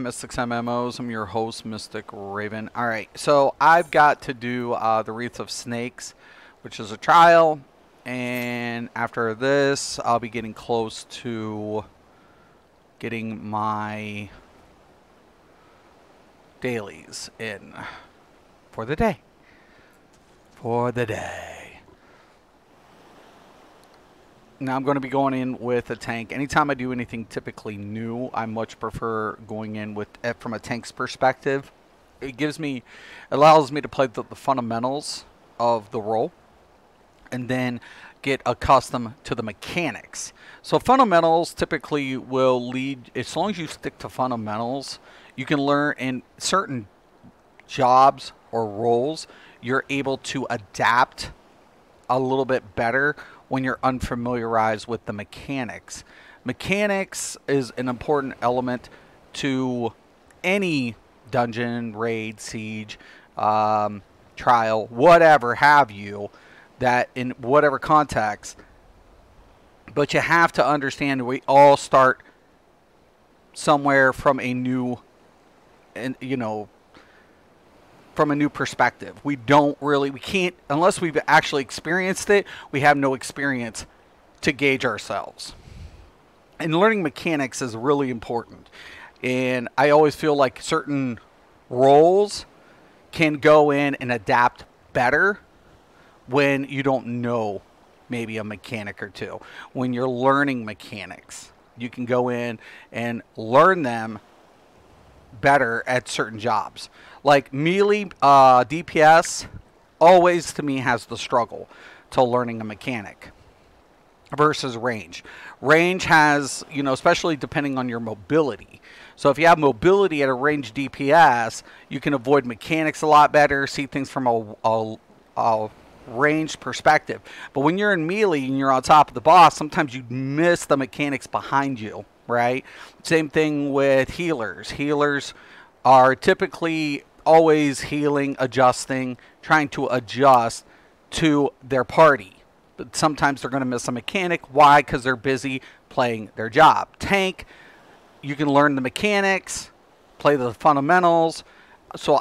to Mystics MMOs. I'm your host, Mystic Raven. Alright, so I've got to do the Wreath of Snakes, which is a trial. And after this, I'll be getting close to getting my dailies in for the day. Now I'm going to be going in with a tank. Anytime I do anything typically new, I much prefer going in with from a tank's perspective. It allows me to play the fundamentals of the role and then get accustomed to the mechanics. So fundamentals typically will lead, as long as you stick to fundamentals, you can learn in certain jobs or roles, you're able to adapt a little bit better when you're unfamiliarized with the mechanics. Mechanics is an important element to any dungeon, raid, siege, trial, whatever have you, that in whatever context. But you have to understand we all start somewhere from a new, from a new perspective. We can't, unless we've actually experienced it, we have no experience to gauge ourselves. And learning mechanics is really important. And I always feel like certain roles can go in and adapt better when you don't know maybe a mechanic or two. When you're learning mechanics, you can go in and learn them better at certain jobs. Like melee DPS always to me has the struggle to learning a mechanic versus range. Range has, especially depending on your mobility. So if you have mobility at a range DPS, you can avoid mechanics a lot better, see things from a ranged perspective. But when you're in melee and you're on top of the boss, sometimes you miss the mechanics behind you, right? Same thing with healers. Healers are typically always healing, adjusting, trying to adjust to their party. But sometimes they're going to miss a mechanic. Why? Because they're busy playing their job. Tank, you can learn the mechanics, play the fundamentals. So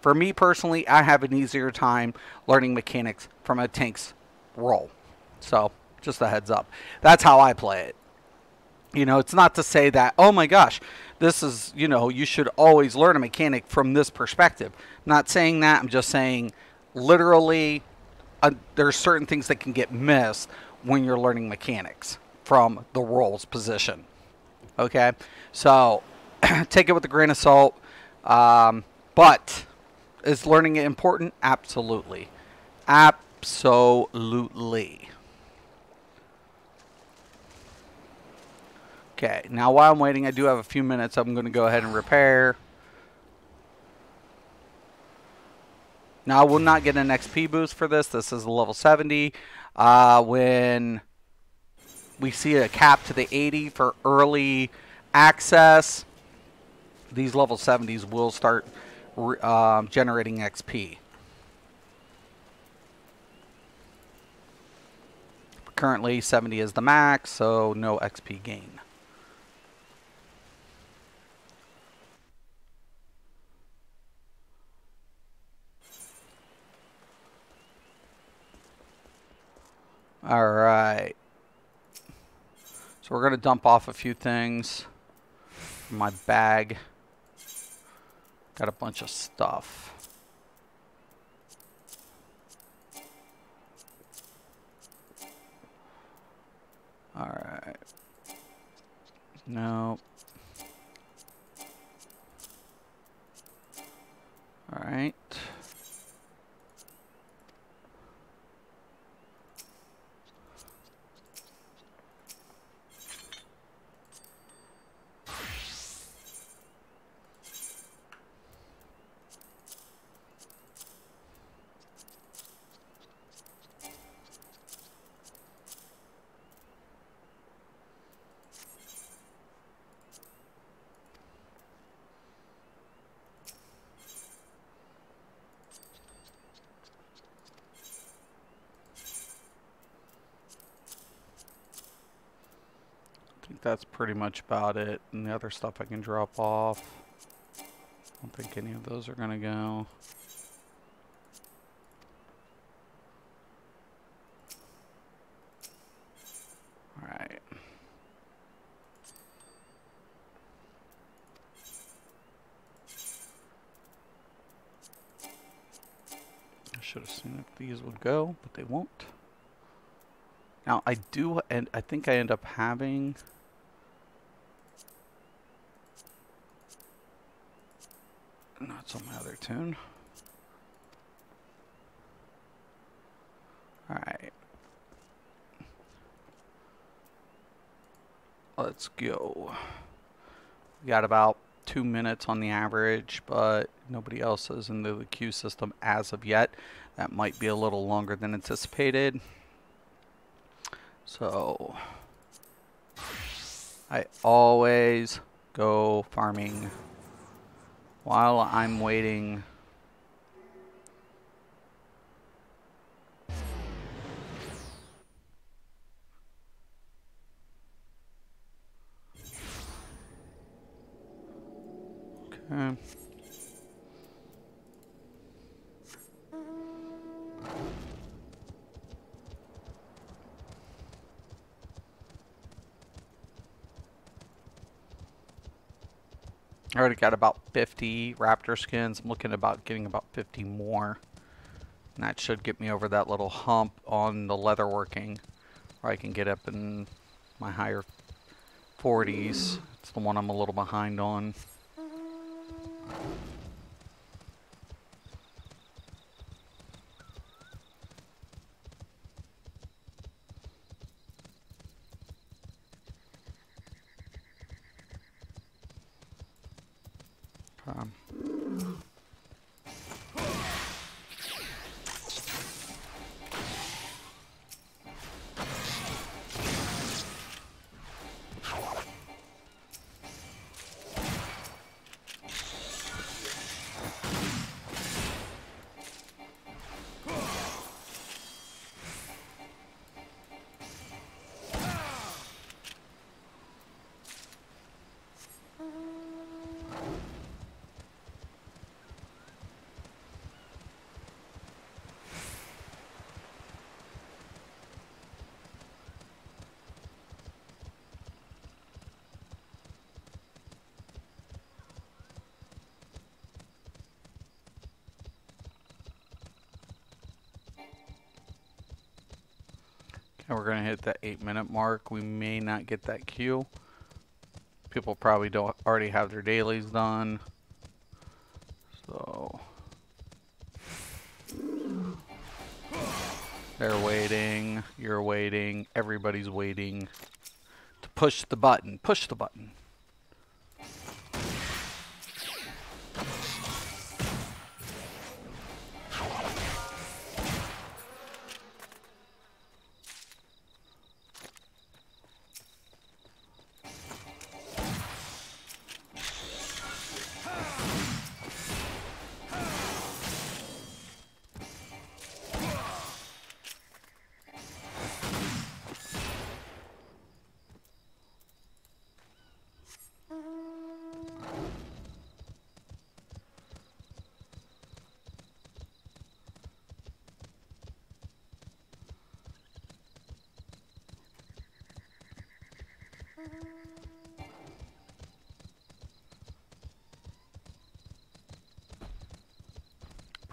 for me personally, I have an easier time learning mechanics from a tank's role. So just a heads up. That's how I play it. It's not to say that, oh my gosh, this is, you should always learn a mechanic from this perspective. I'm not saying that. I'm just saying literally there's certain things that can get missed when you're learning mechanics from the role's position. Okay? So take it with a grain of salt. But is learning it important? Absolutely. Absolutely. Okay, now while I'm waiting, I do have a few minutes. I'm going to go ahead and repair. Now, I will not get an XP boost for this. This is a level 70. When we see a cap to the 80 for early access, these level 70s will start generating XP. Currently, 70 is the max, so no XP gain. Alright. So we're going to dump off a few things from my bag. Got a bunch of stuff. Alright. No. Alright. that's pretty much about it. And the other stuff I can drop off. I don't think any of those are going to go. Alright. I should have seen if these would go, but they won't. Now I do, and I think I end up having... No, it's on my other tune. Alright. Let's go. We got about 2 minutes on the average, but nobody else is in the queue system as of yet. That might be a little longer than anticipated. So I always go farming while I'm waiting. Okay. I already got about 50 raptor skins. I'm looking at about getting about 50 more. And that should get me over that little hump on the leatherworking, where I can get up in my higher 40s. It's the one I'm a little behind on. And we're going to hit that 8-minute mark. We may not get that queue. People probably don't already have their dailies done. So they're waiting, you're waiting, everybody's waiting to push the button. Push the button.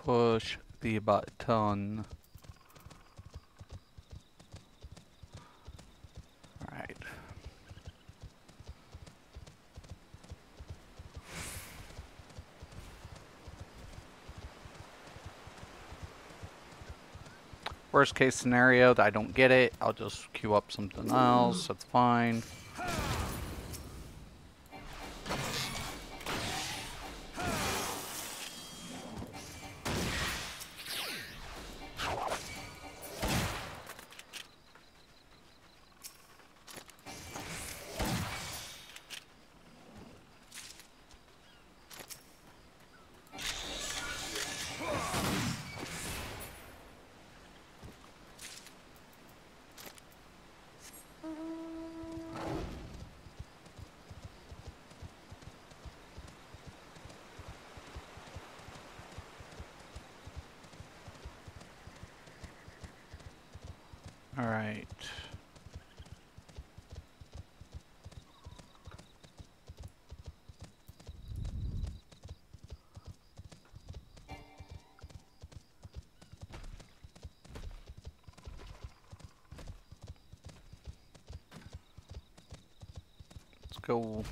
Push the button. Alright. Worst case scenario, I don't get it. I'll just queue up something else. That's fine. go.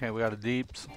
Okay, we got a deeps.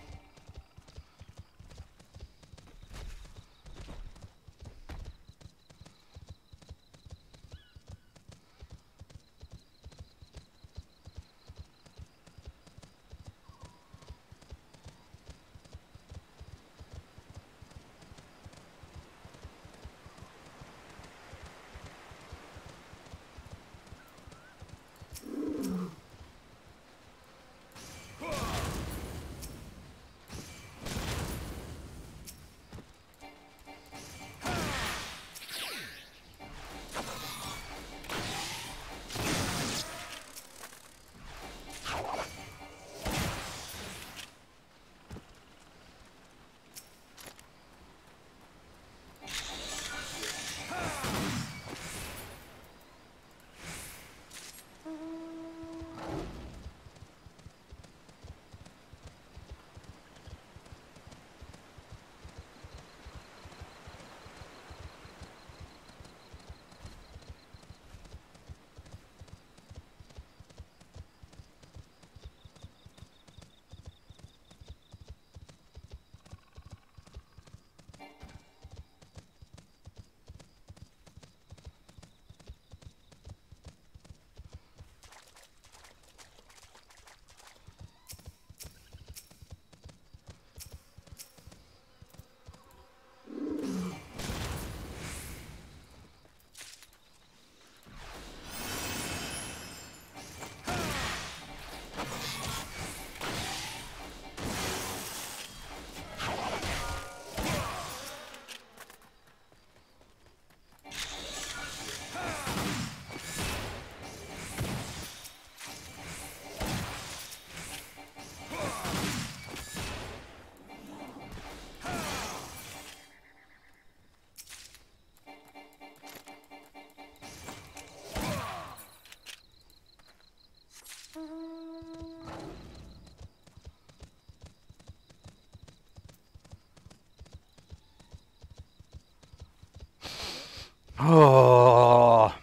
Oh.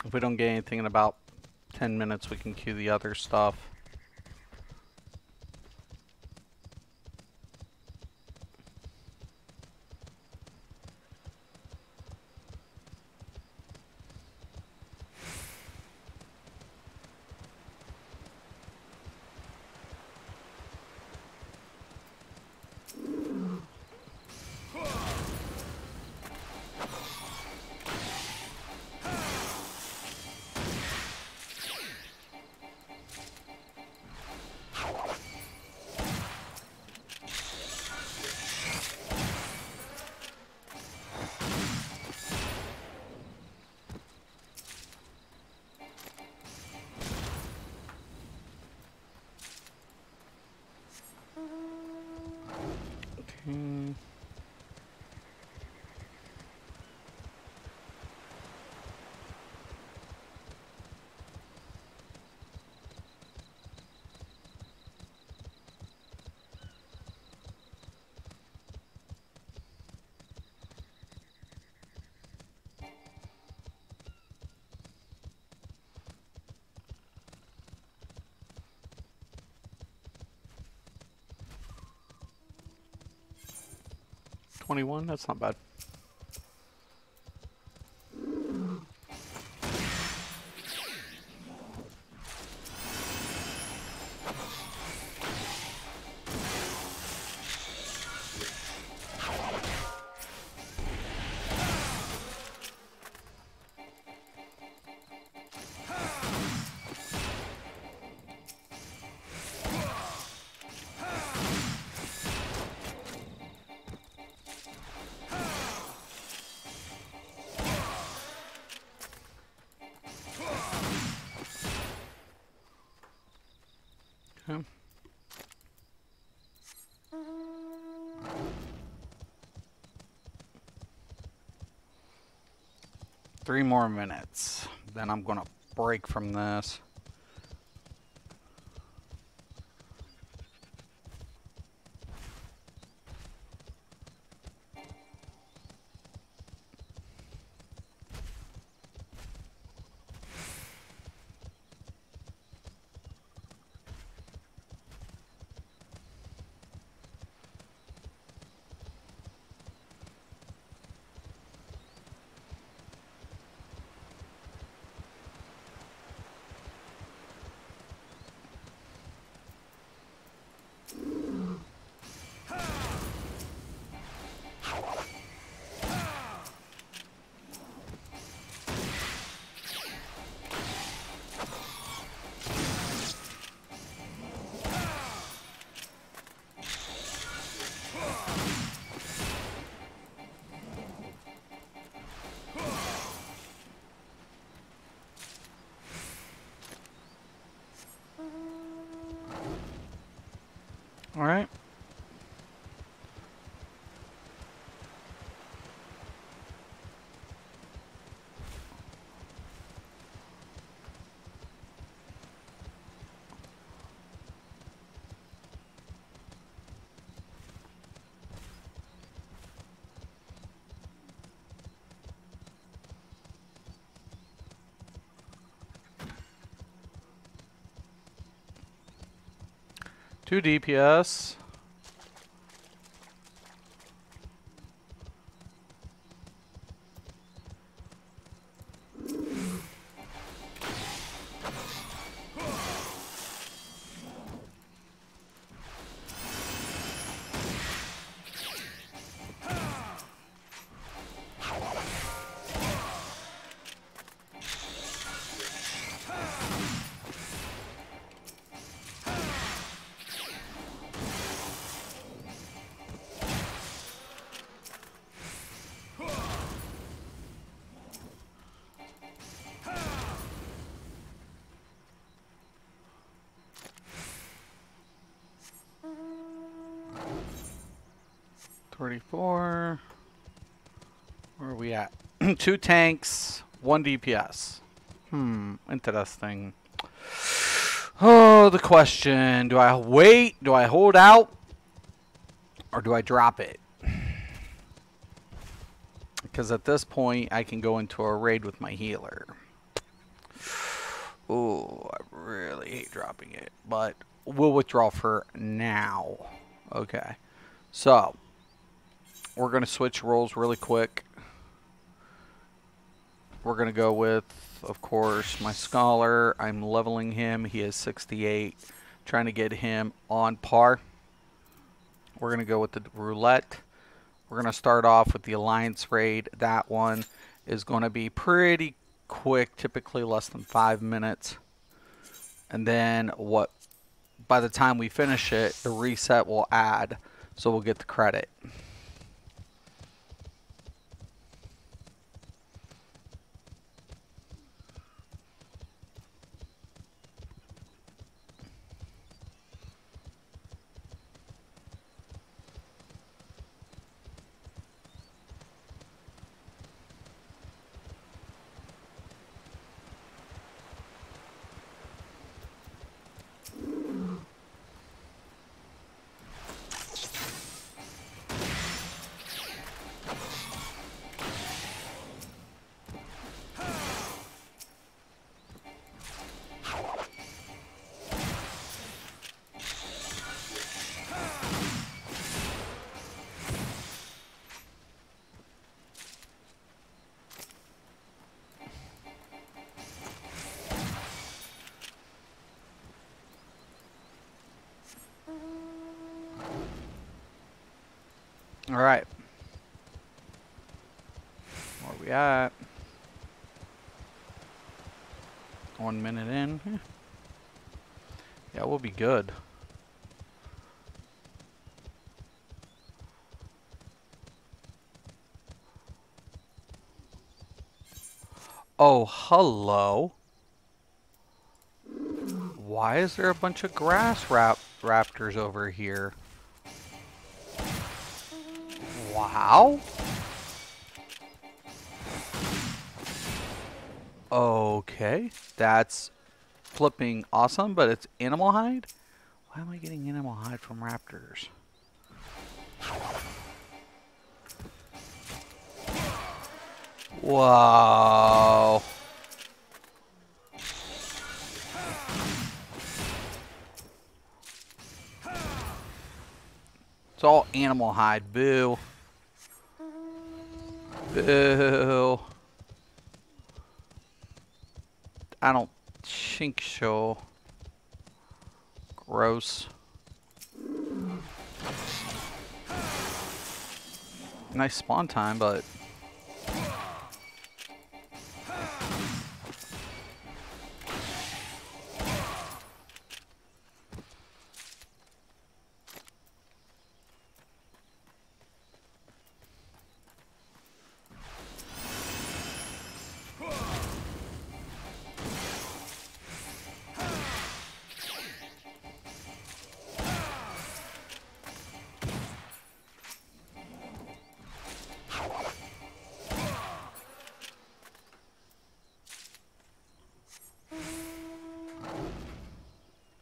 If we don't get anything in about 10 minutes, we can queue the other stuff. Okay. $21, that's not bad. 3 more minutes. Then I'm going to break from this. All right. Two DPS. Where are we at? 2 tanks, 1 DPS. Interesting. Oh, the question. Do I wait? Do I hold out? Or do I drop it? Because at this point, I can go into a raid with my healer. Oh, I really hate dropping it. But we'll withdraw for now. Okay. So, we're going to switch roles really quick. We're going to go with, of course, my Scholar. I'm leveling him. He is 68. Trying to get him on par. We're going to go with the Roulette. We're going to start off with the Alliance raid. That one is going to be pretty quick, typically less than 5 minutes. And then by the time we finish it, the reset will add. So we'll get the credit. All right. Where are we at? 1 minute in. Yeah, we'll be good. Oh, hello. Why is there a bunch of grass raptors over here? Wow. Okay, that's flipping awesome, but it's animal hide? Why am I getting animal hide from raptors? Whoa. It's all animal hide. Boo. Boo. I don't think so. Gross. Nice spawn time, but...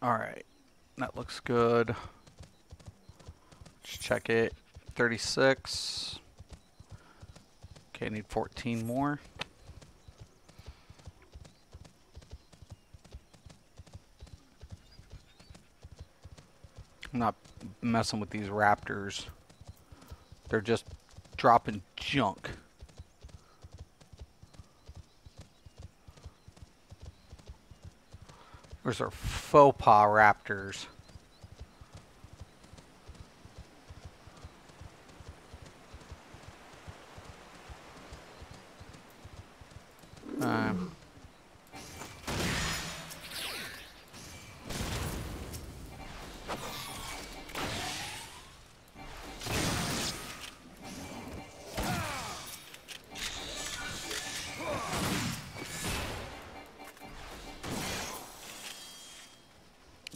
Alright, that looks good. Let's check it. 36. Okay, I need 14 more. I'm not messing with these raptors. They're just dropping junk. Those are faux pas raptors.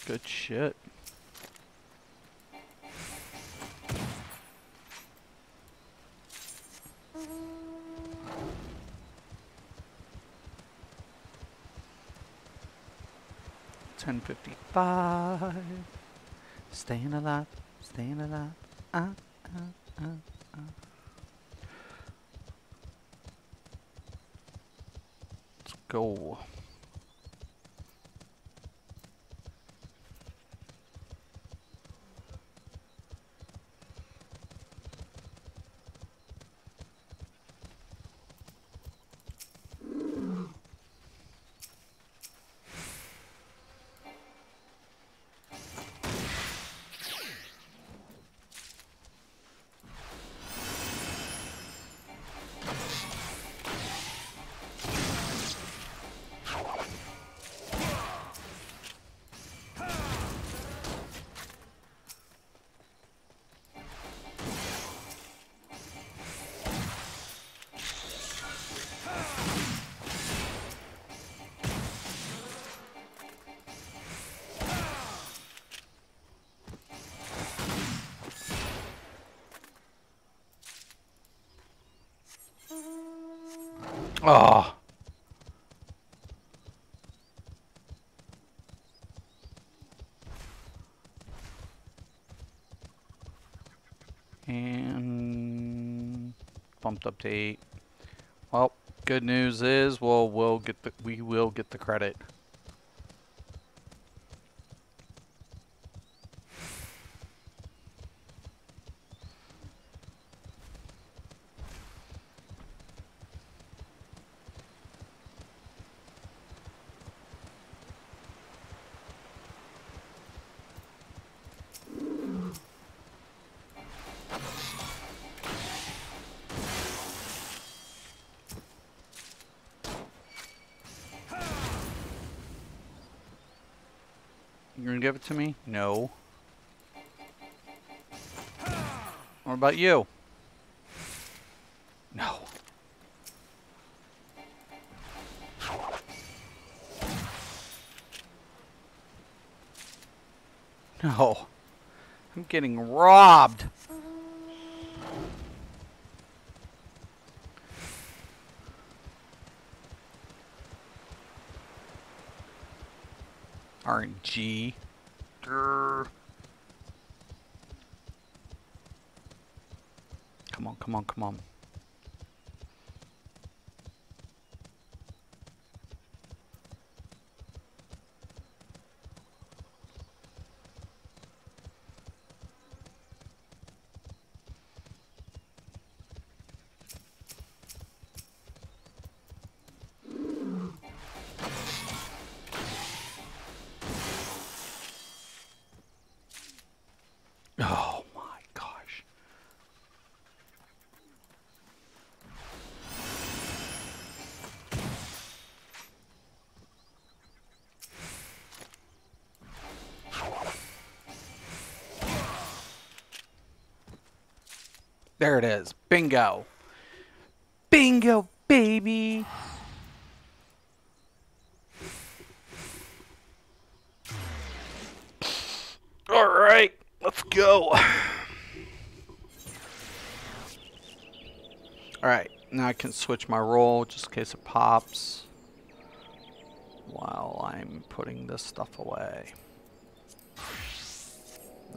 Good shit. $10.55. Staying alive, staying alive. Let's go. Oh. And bumped up to 8. Well, good news is we will get the credit. You're gonna give it to me? No. What about you? No. No. I'm getting robbed. RNG. Grr. Come on, come on, come on. Oh my gosh. There it is. Bingo. Bingo, baby. All right, let's go. All right, now I can switch my roll just in case it pops while I'm putting this stuff away.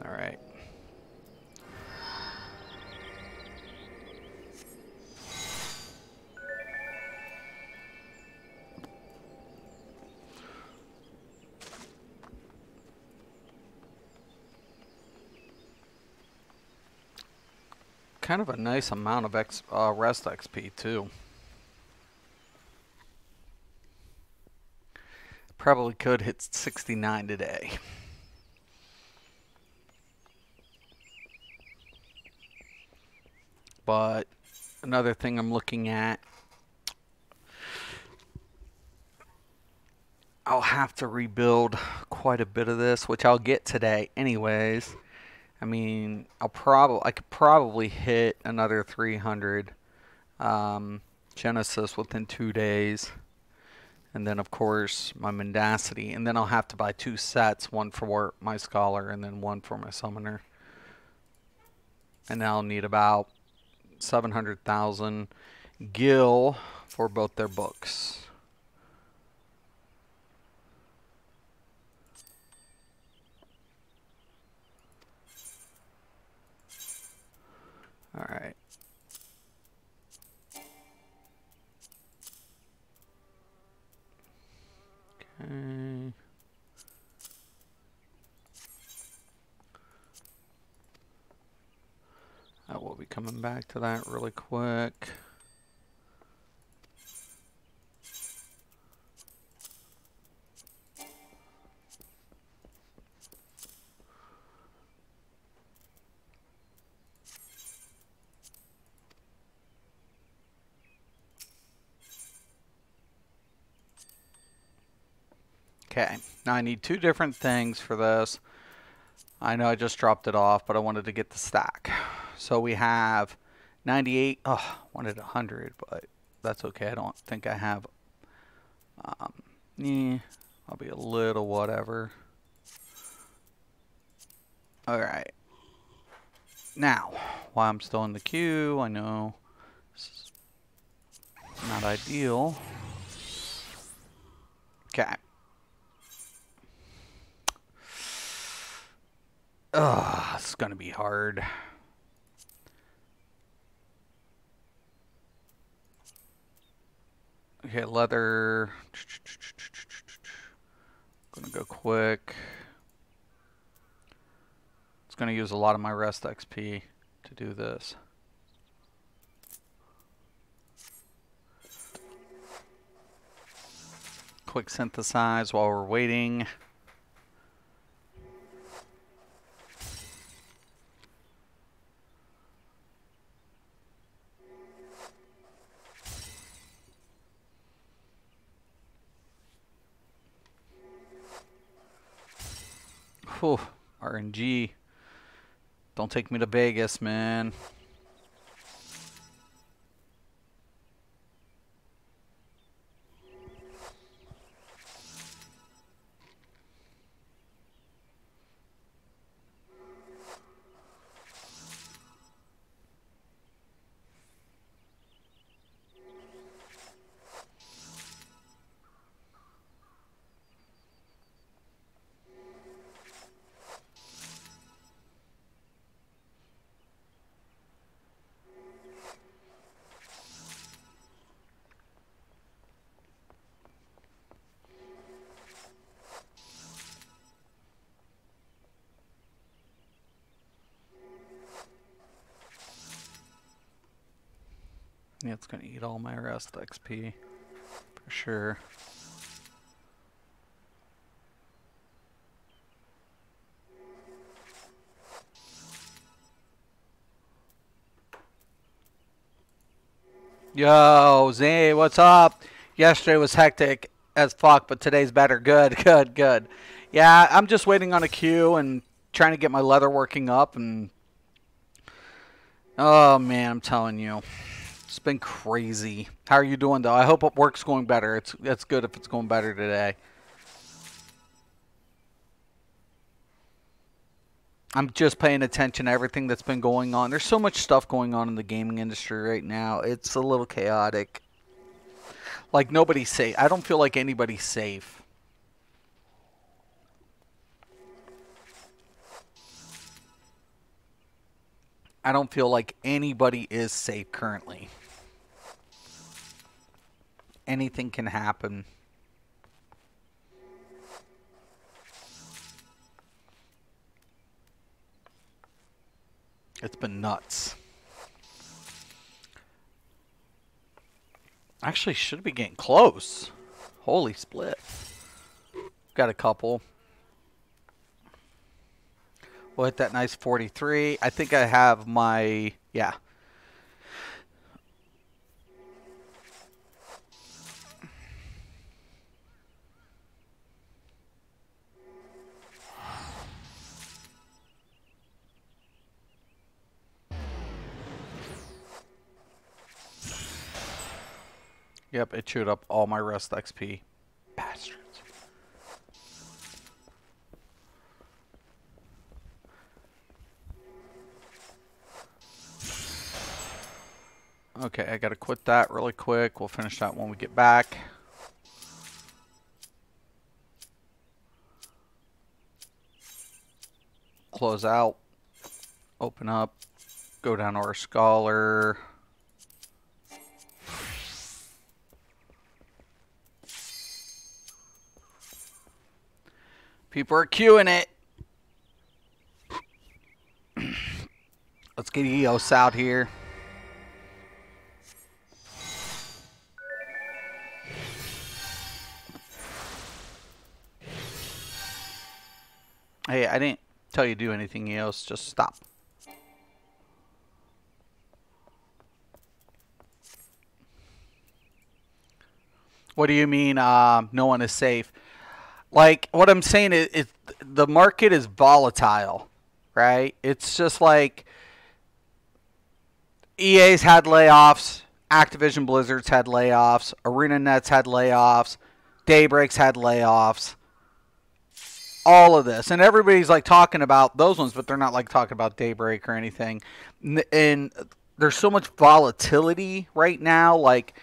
All right. Kind of a nice amount of rest XP too. Probably could hit 69 today. But another thing I'm looking at, I'll have to rebuild quite a bit of this, which I'll get today anyways. I mean, I could probably hit another 300 Genesis within 2 days. And then, of course, my Mendacity. And then I'll have to buy 2 sets, one for my Scholar and then one for my Summoner. And I'll need about 700,000 gil for both their books. All right. Okay. I will be coming back to that really quick. Okay, now I need 2 different things for this. I know I just dropped it off, but I wanted to get the stack. So we have 98. Oh, I wanted 100, but that's okay. I don't think I have. I'll be a little whatever. All right. Now, while I'm still in the queue, I know this is not ideal. Okay. Ugh, it's gonna be hard. Okay, leather. Gonna go quick. It's gonna use a lot of my rest XP to do this. Quick synthesize while we're waiting. Whew, RNG. Don't take me to Vegas, man. Yeah, it's going to eat all my rest XP. For sure. Yo, Z, what's up? Yesterday was hectic as fuck, but today's better. Good, good, good. Yeah, I'm just waiting on a queue and trying to get my leather working up. And oh man, I'm telling you, it's been crazy. How are you doing though? I hope work's going better. It's good if it's going better today. I'm just paying attention to everything that's been going on. There's so much stuff going on in the gaming industry right now. It's a little chaotic. Like, nobody's safe. I don't feel like anybody's safe. I don't feel like anybody is safe currently. Anything can happen. It's been nuts. Actually, should be getting close. Holy split. Got a couple. We'll hit that nice 43. I think I have my... Yeah. Yep, it chewed up all my rest XP. Bastards. Okay, I gotta quit that really quick. We'll finish that when we get back. Close out. Open up. Go down to our scholar. People are queuing it. Let's get EOS out here. Hey, I didn't tell you to do anything, EOS. Just stop. What do you mean no one is safe? Like, what I'm saying is the market is volatile, right? It's just like EA's had layoffs, Activision Blizzard's had layoffs, ArenaNet's had layoffs, Daybreak's had layoffs, all of this. And everybody's like talking about those ones, but they're not like talking about Daybreak or anything. And there's so much volatility right now, like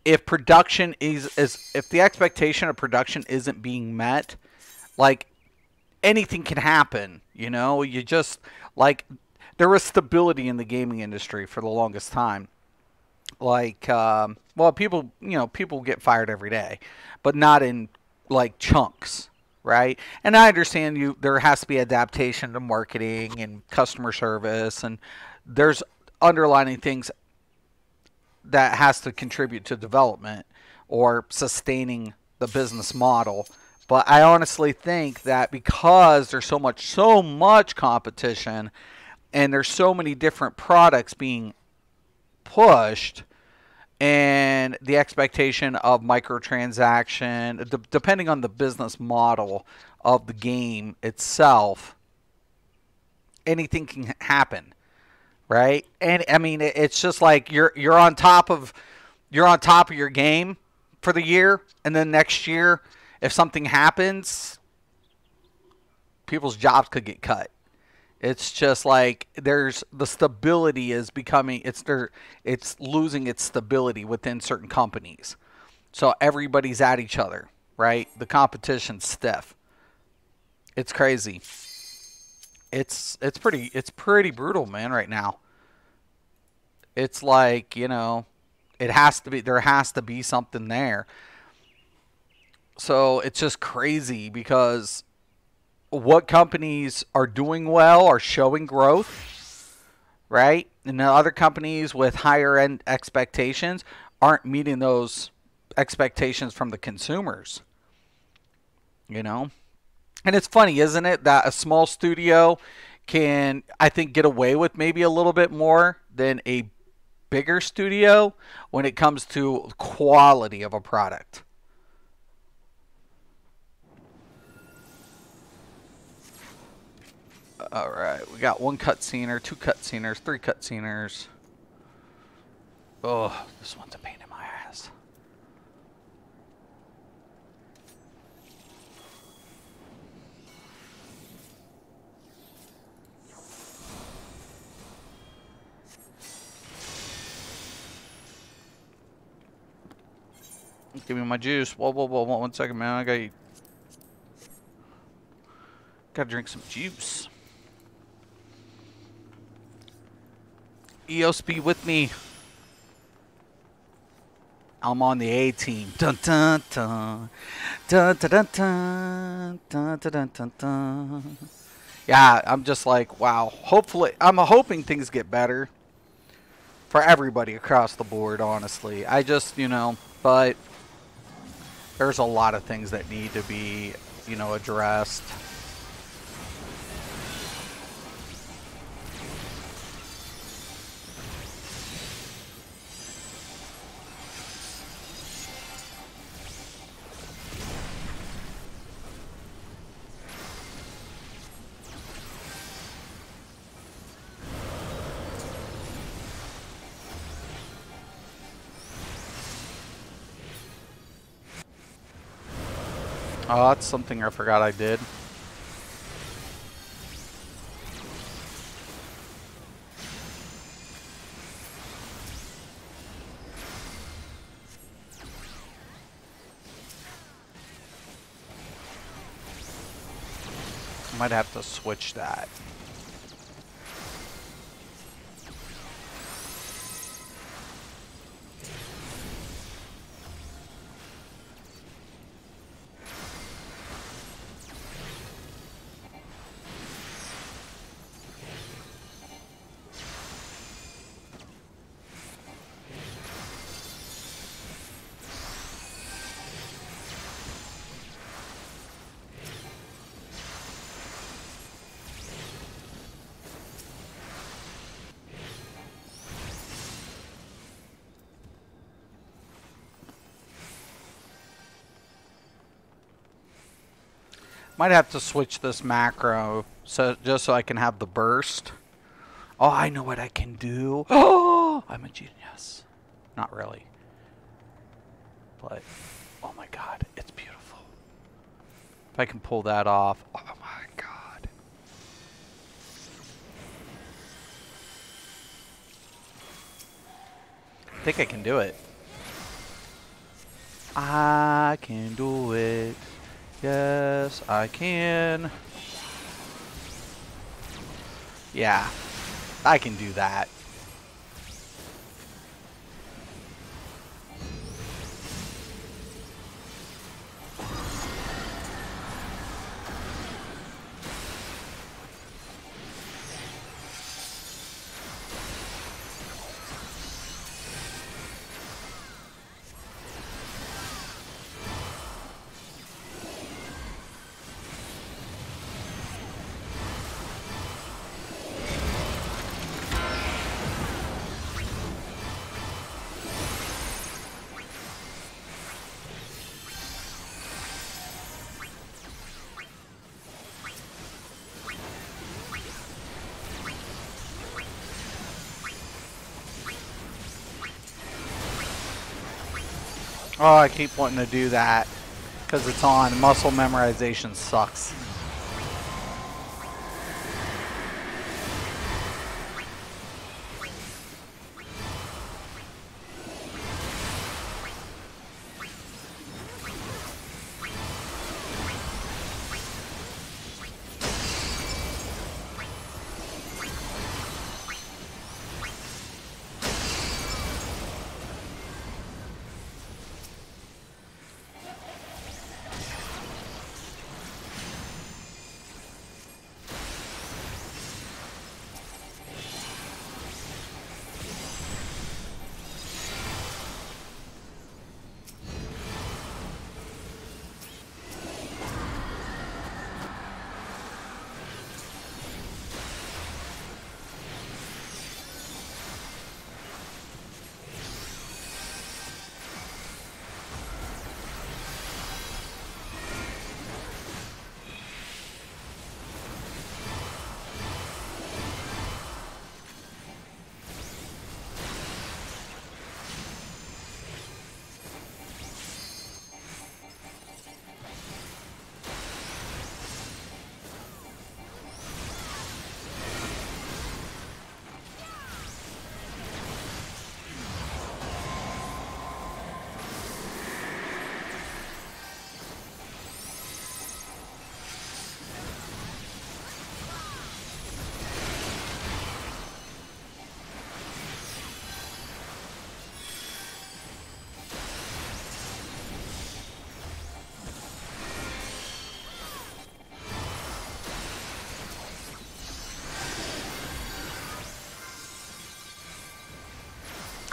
if production if the expectation of production isn't being met, like anything can happen, you know? You just like there was stability in the gaming industry for the longest time. Like well, people, you know, people get fired every day, but not in like chunks, right? And I understand there has to be adaptation to marketing and customer service, and there's underlining things that has to contribute to development or sustaining the business model. But I honestly think that because there's so much competition and there's so many different products being pushed, and the expectation of microtransaction, depending on the business model of the game itself, anything can happen. Right? And I mean, it's just like you're on top of your game for the year, and then next year, if something happens, people's jobs could get cut. It's just like there's the stability is becoming it's losing its stability within certain companies. So everybody's at each other, right? The competition's stiff. It's crazy. It's pretty brutal, man, right now. It's like, you know, there has to be something there. So it's just crazy because what companies are doing well are showing growth, right? And the other companies with higher end expectations aren't meeting those expectations from the consumers, you know? And it's funny, isn't it, that a small studio can, I think, get away with maybe a little bit more than a bigger studio when it comes to quality of a product. All right, we got one cutscener, two cutsceners, three cutsceners. Oh, this one's a pain in my ass. Give me my juice. Whoa, whoa, whoa, 1 second, man. Gotta drink some juice. EOS be with me. I'm on the A team. Dun dun dun. Dun dun dun dun. Dun dun dun dun dun. Yeah, I'm just like, wow. Hopefully, I'm hoping things get better for everybody across the board, honestly. I just, but there's a lot of things that need to be, addressed. Oh, that's something I forgot I did. I might have to switch that. Might have to switch this macro just so I can have the burst. Oh, I know what I can do. Oh, I'm a genius. Not really. But, oh my god, it's beautiful. If I can pull that off. Oh my god. I think I can do it. I can do it. Yes, I can. Yeah, I can do that. Oh, I keep wanting to do that because it's on. Muscle memorization sucks.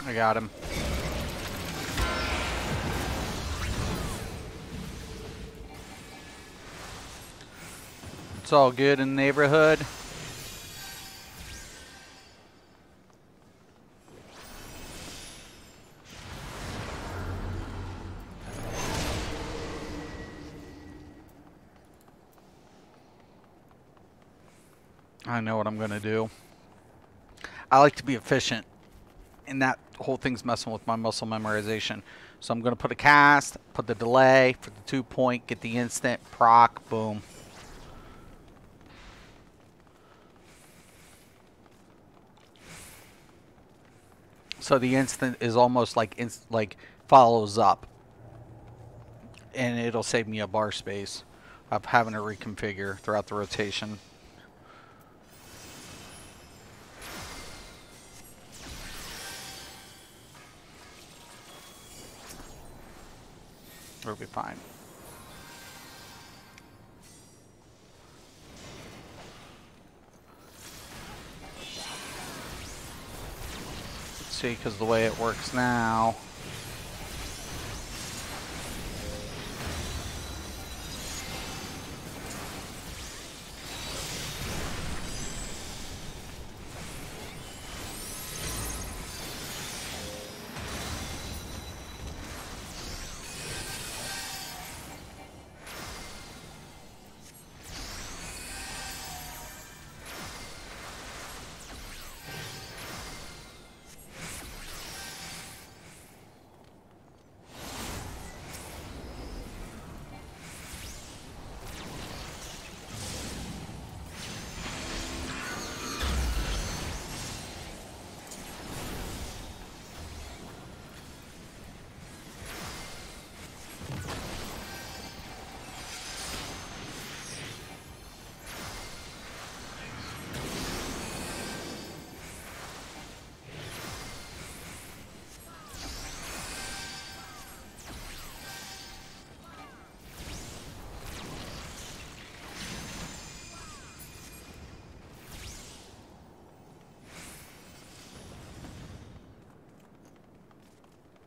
I got him. It's all good in the neighborhood. I know what I'm going to do. I like to be efficient, and that whole thing's messing with my muscle memorization. So I'm going to put a cast, put the delay for the 2-point, get the instant, proc, boom. So the instant is almost like follows up, and it'll save me a bar space of having to reconfigure throughout the rotation. It'll be fine. Let's see, because the way it works now.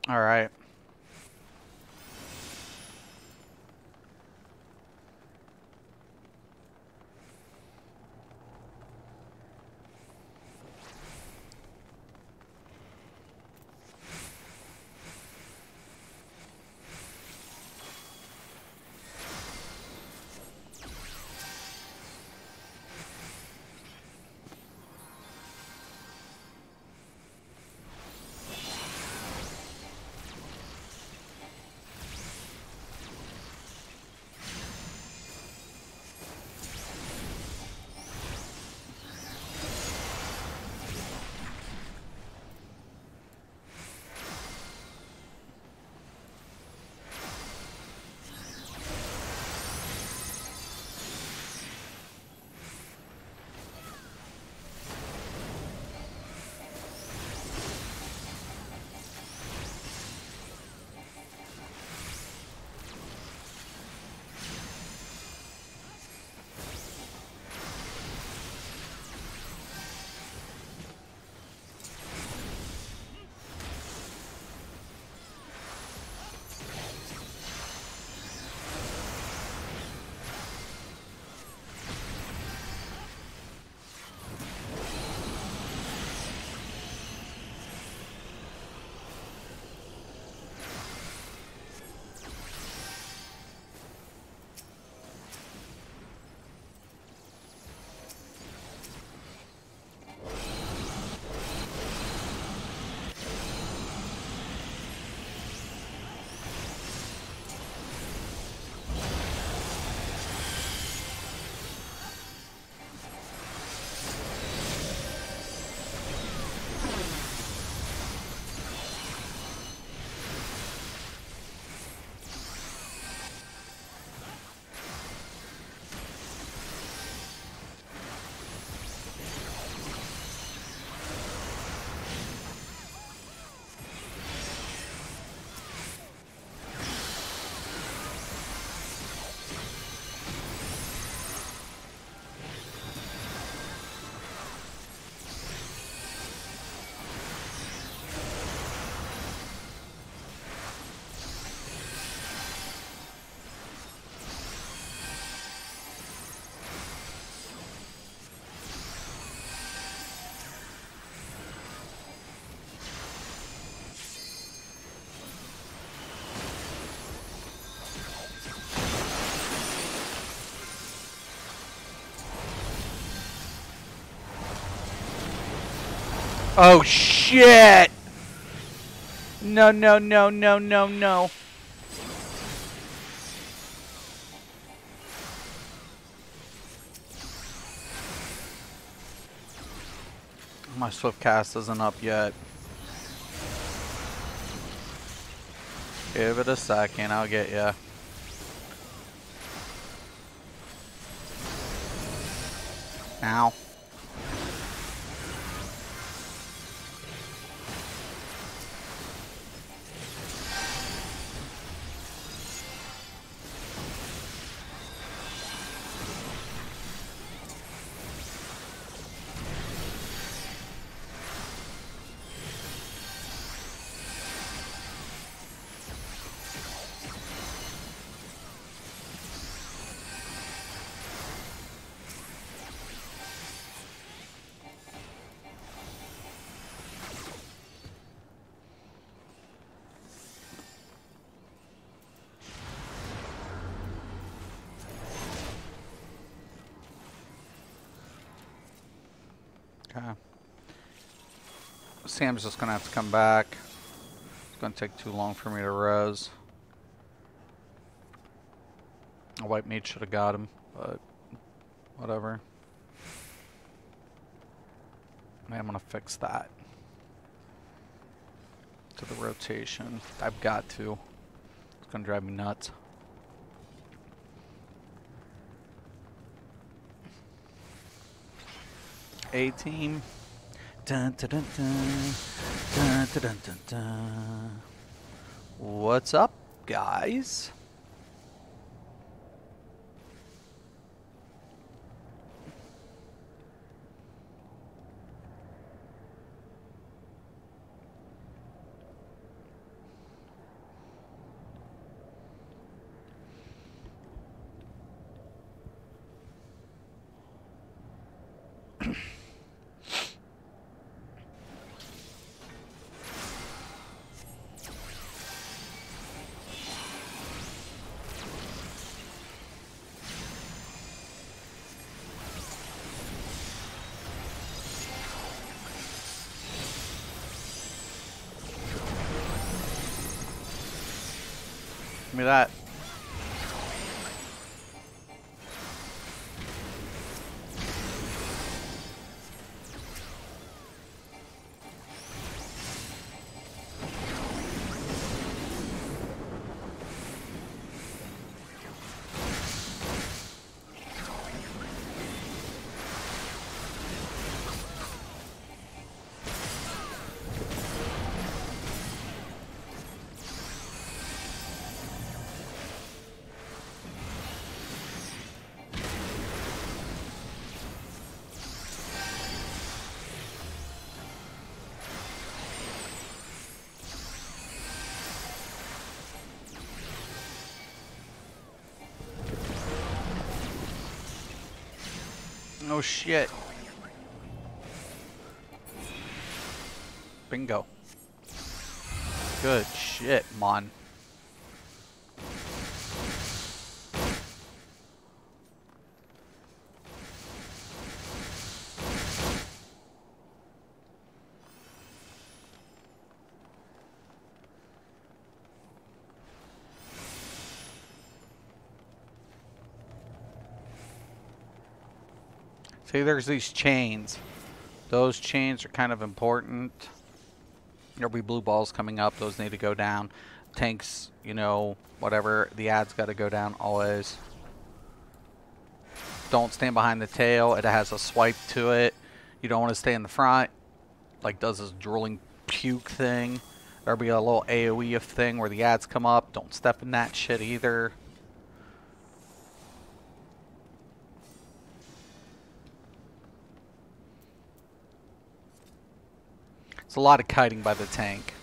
All right. Oh shit! No, no, no, no, no, no. My swift cast isn't up yet. Give it a second, I'll get ya. Ow. Okay. Sam's just gonna have to come back. It's gonna take too long for me to res. A white mage should have got him, but whatever. I'm gonna fix that. To the rotation. I've got to. It's gonna drive me nuts. A-team. Dun, dun, dun, dun. Dun, dun, dun, dun, dun. What's up, guys? Give me that. Oh shit. Bingo. Good shit, man. See, there's these chains. Those chains are kind of important. There'll be blue balls coming up. Those need to go down. Tanks, you know, whatever. The ad's got to go down always. Don't stand behind the tail. It has a swipe to it. You don't want to stay in the front. Like, does this drooling puke thing. There'll be a little AoE thing where the ads come up. Don't step in that shit either. It's a lot of kiting by the tank.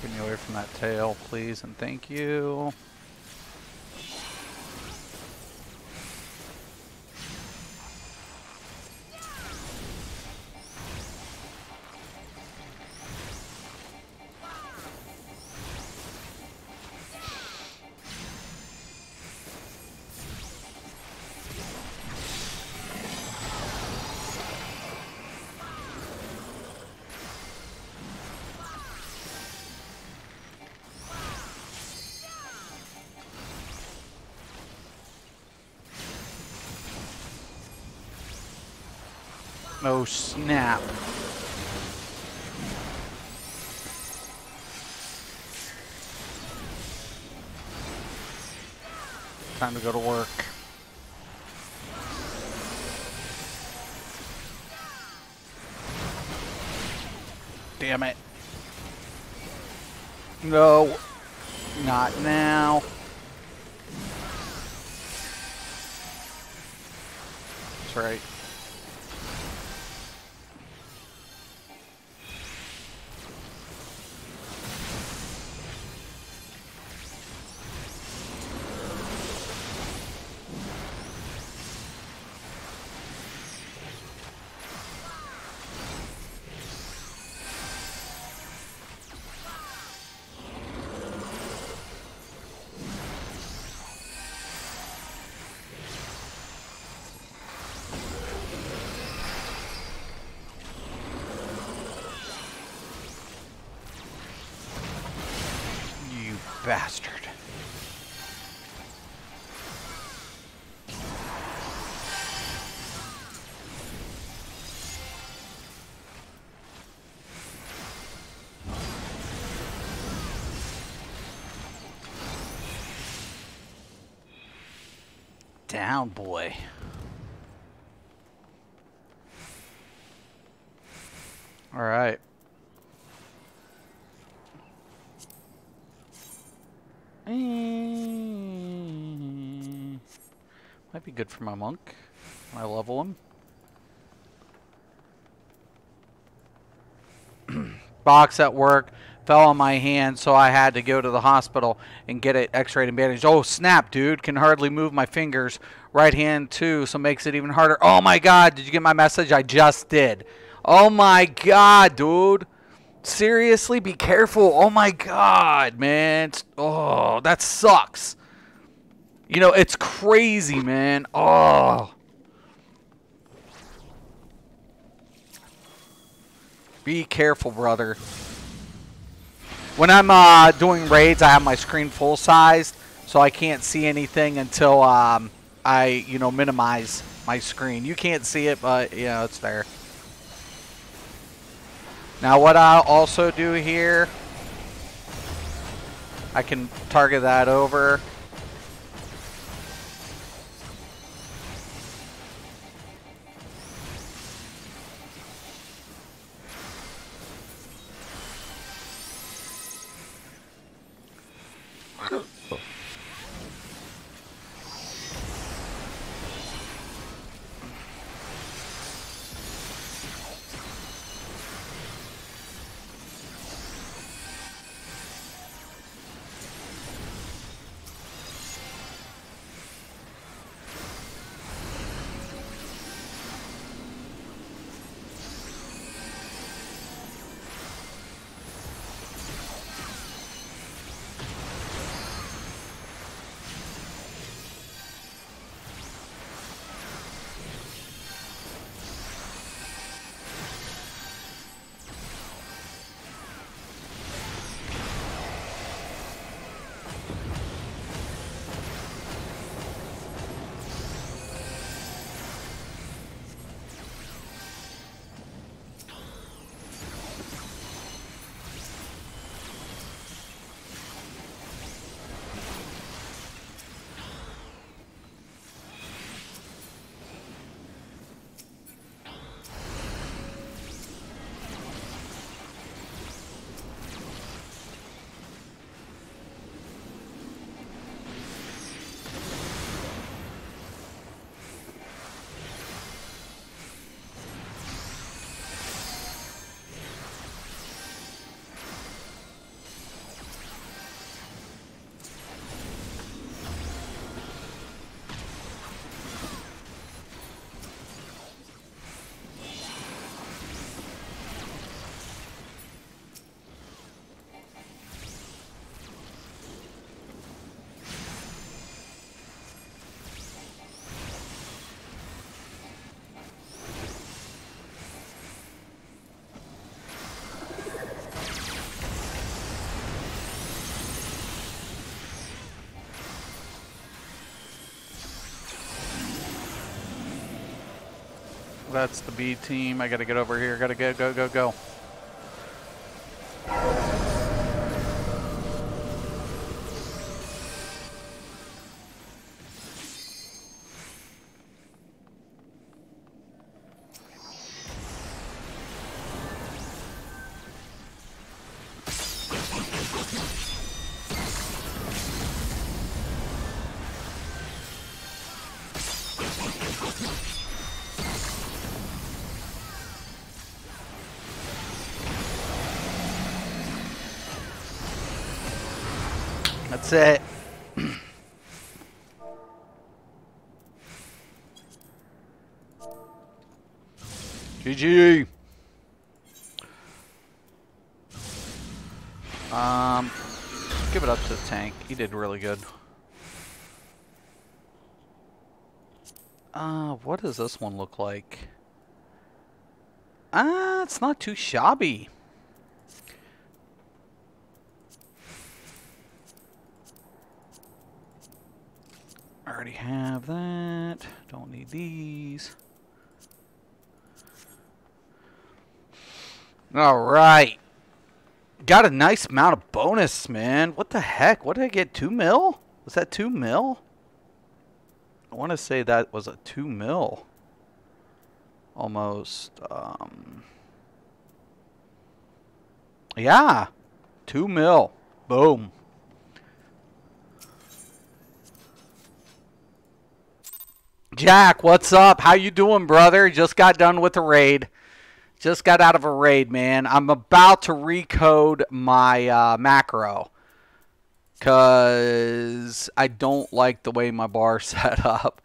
Get me away from that tail, please, and thank you. Oh, snap. Time to go to work. Damn it. No. Not now. That's right. You bastard. Down, boy. All right. Might be good for my monk when I level him. Box at work fell on my hand, so I had to go to the hospital and get it x-rayed and bandaged. Oh, snap, dude. Can hardly move my fingers. Right hand, too, so makes it even harder. Oh, my God. Did you get my message? I just did. Oh, my God, dude. Seriously? Be careful. Oh, my God, man. Oh, that sucks. You know, it's crazy, man. Oh. Be careful, brother. When I'm doing raids, I have my screen full sized, so I can't see anything until I, you know, minimize my screen. You can't see it, but, you know, it's there. Now, what I'll also do here, I can target that over. That's the B team. I gotta get over here. Gotta go. That's it. GG. Give it up to the tank. He did really good. What does this one look like? It's not too shabby. I already have that. Don't need these. All right. Got a nice amount of bonus, man. What the heck? What did I get? 2 mil? Was that 2 mil? I want to say that was a 2 mil. Almost. Yeah. 2 mil. Boom. Jack, what's up? How you doing, brother? Just got done with a raid. Just got out of a raid, man. I'm about to recode my macro because I don't like the way my bar's set up.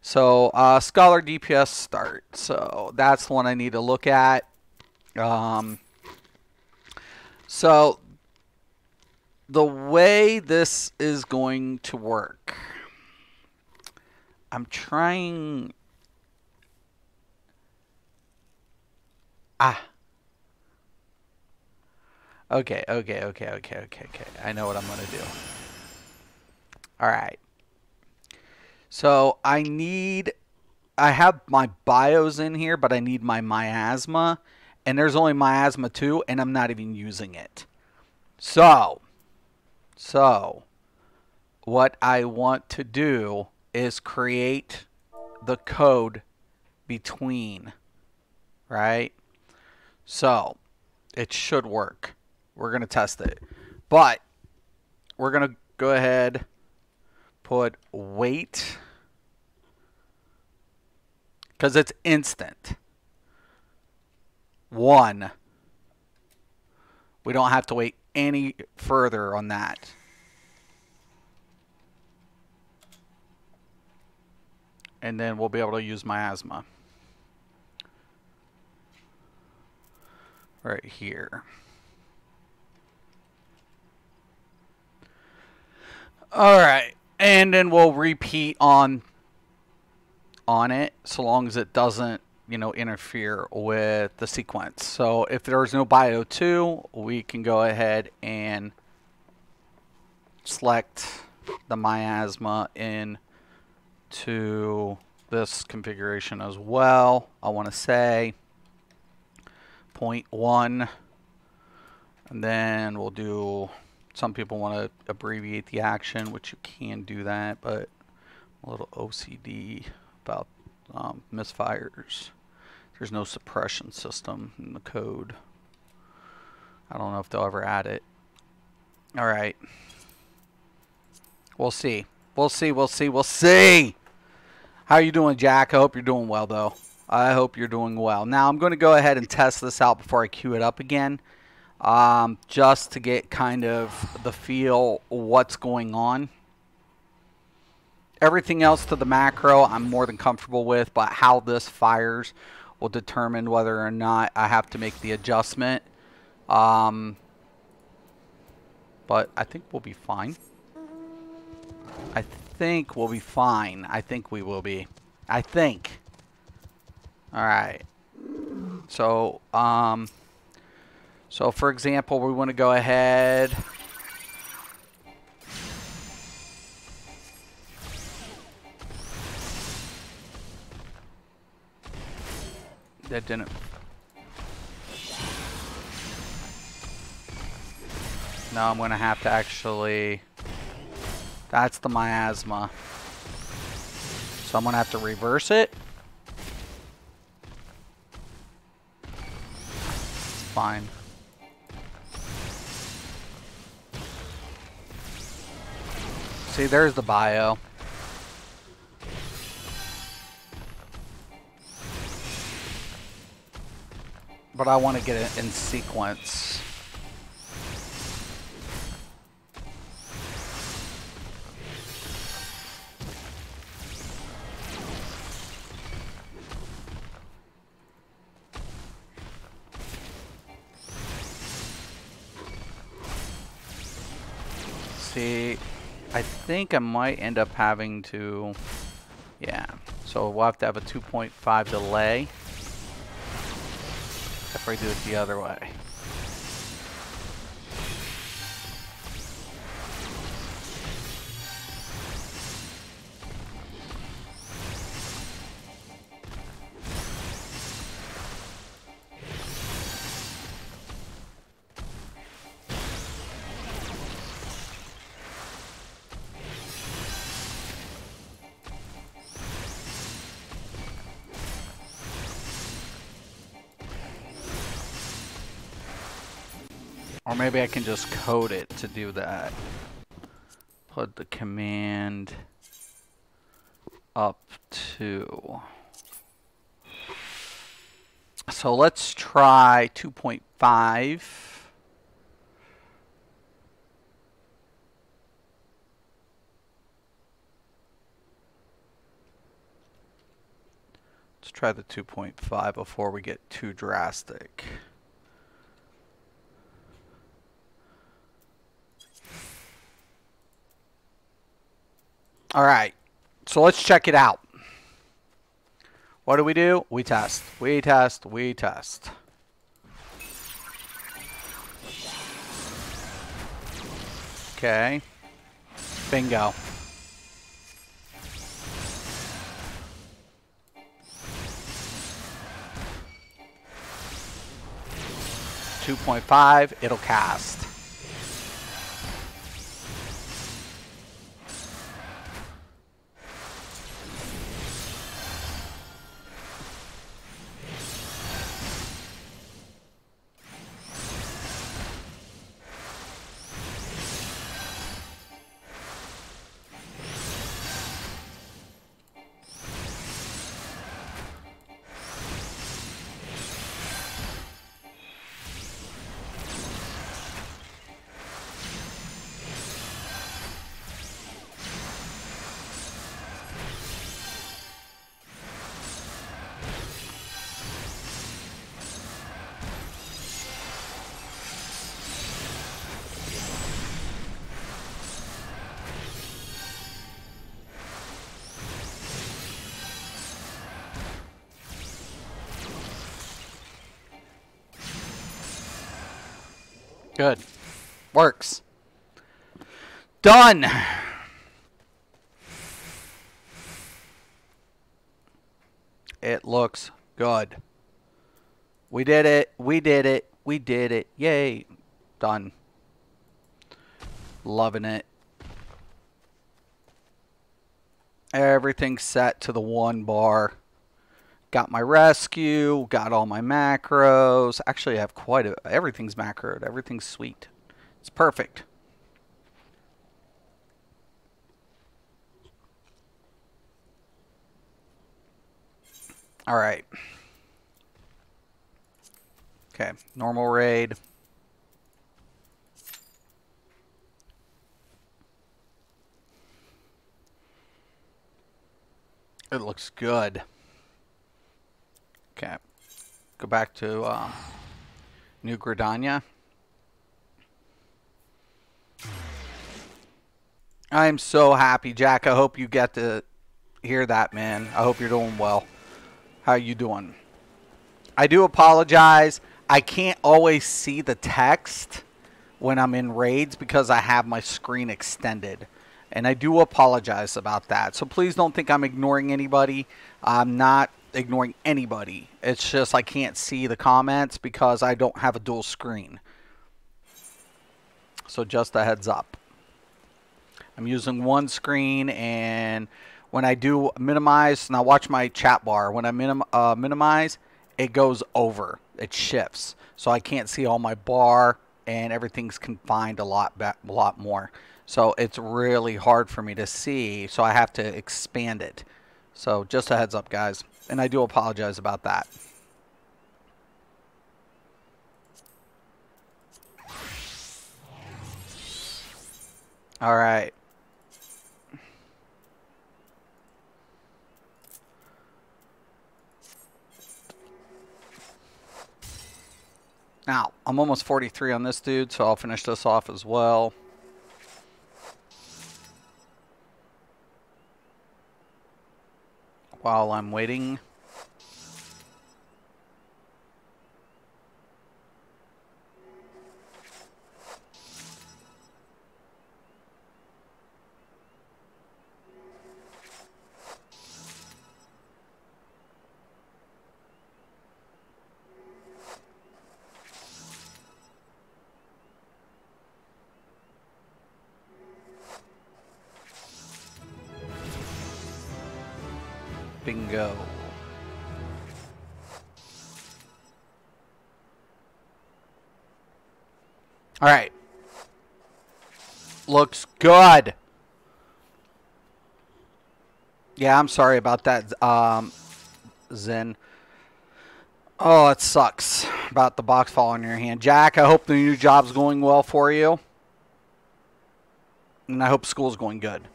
So, Scholar DPS start. So, that's the one I need to look at. So, the way this is going to work, I'm trying... Okay. I know what I'm going to do. Alright. So, I have my bios in here, but I need my miasma. And there's only miasma 2, and I'm not even using it. So, what I want to do is create the code between, right? So, it should work. We're going to test it. But, we're going to go ahead, put wait, because it's instant. 1. We don't have to wait any further on that. And then we'll be able to use miasma. Right here. Alright. And then we'll repeat on it so long as it doesn't, you know, interfere with the sequence. So if there's no bio 2, we can go ahead and select the miasma into this configuration as well. I want to say 0.1, and then we'll do, some people want to abbreviate the action, which you can do that, but a little OCD about misfires. There's no suppression system in the code. I don't know if they'll ever add it. Alright. We'll see. We'll see. How you doing, Jack? I hope you're doing well, though. I hope you're doing well. Now, I'm going to go ahead and test this out before I queue it up again. Just to get kind of the feel what's going on. Everything else to the macro I'm more than comfortable with, but how this fires will determine whether or not I have to make the adjustment. But I think we'll be fine. I think we'll be fine. I think we will be. I think. Alright. So, so for example, we want to go ahead. That didn't. No, I'm going to have to actually... That's the miasma. So I'm going to have to reverse it. It's fine. See, there's the bio. But I want to get it in sequence. See, I think I might end up having to, yeah. So we'll have to have a 2.5 delay if I do it the other way. Or maybe I can just code it to do that. Put the command up to. So let's try 2.5. Let's try the 2.5 before we get too drastic. All right, so let's check it out. What do? We test, we test, we test. Okay, bingo. .5, it'll cast. Good. Works. Done. It looks good. We did it. We did it. We did it. Yay. Done. Loving it. Everything's set to the 1 bar. Got my rescue, got all my macros. Actually, I have quite a... Everything's macroed. Everything's sweet. It's perfect. All right. Okay, normal raid. It looks good. Okay, go back to New Gridania. I'm so happy, Jack. I hope you get to hear that, man. I hope you're doing well. How you doing? I do apologize. I can't always see the text when I'm in raids because I have my screen extended. And I do apologize about that. So please don't think I'm ignoring anybody. I'm not ignoring anybody. It's just I can't see the comments because I don't have a dual screen. So just a heads up. I'm using one screen, and when I do minimize, now watch my chat bar. When I minimize, it goes over. It shifts. So I can't see all my bar, and everything's confined a lot more. So it's really hard for me to see, so I have to expand it. So just a heads up, guys. And I do apologize about that. All right. Now, I'm almost 43 on this dude, so I'll finish this off as well. While I'm waiting. Bingo. All right. Looks good. Yeah, I'm sorry about that, Zen. Oh, it sucks about the box falling in your hand. Jack, I hope the new job's going well for you. And I hope school's going good.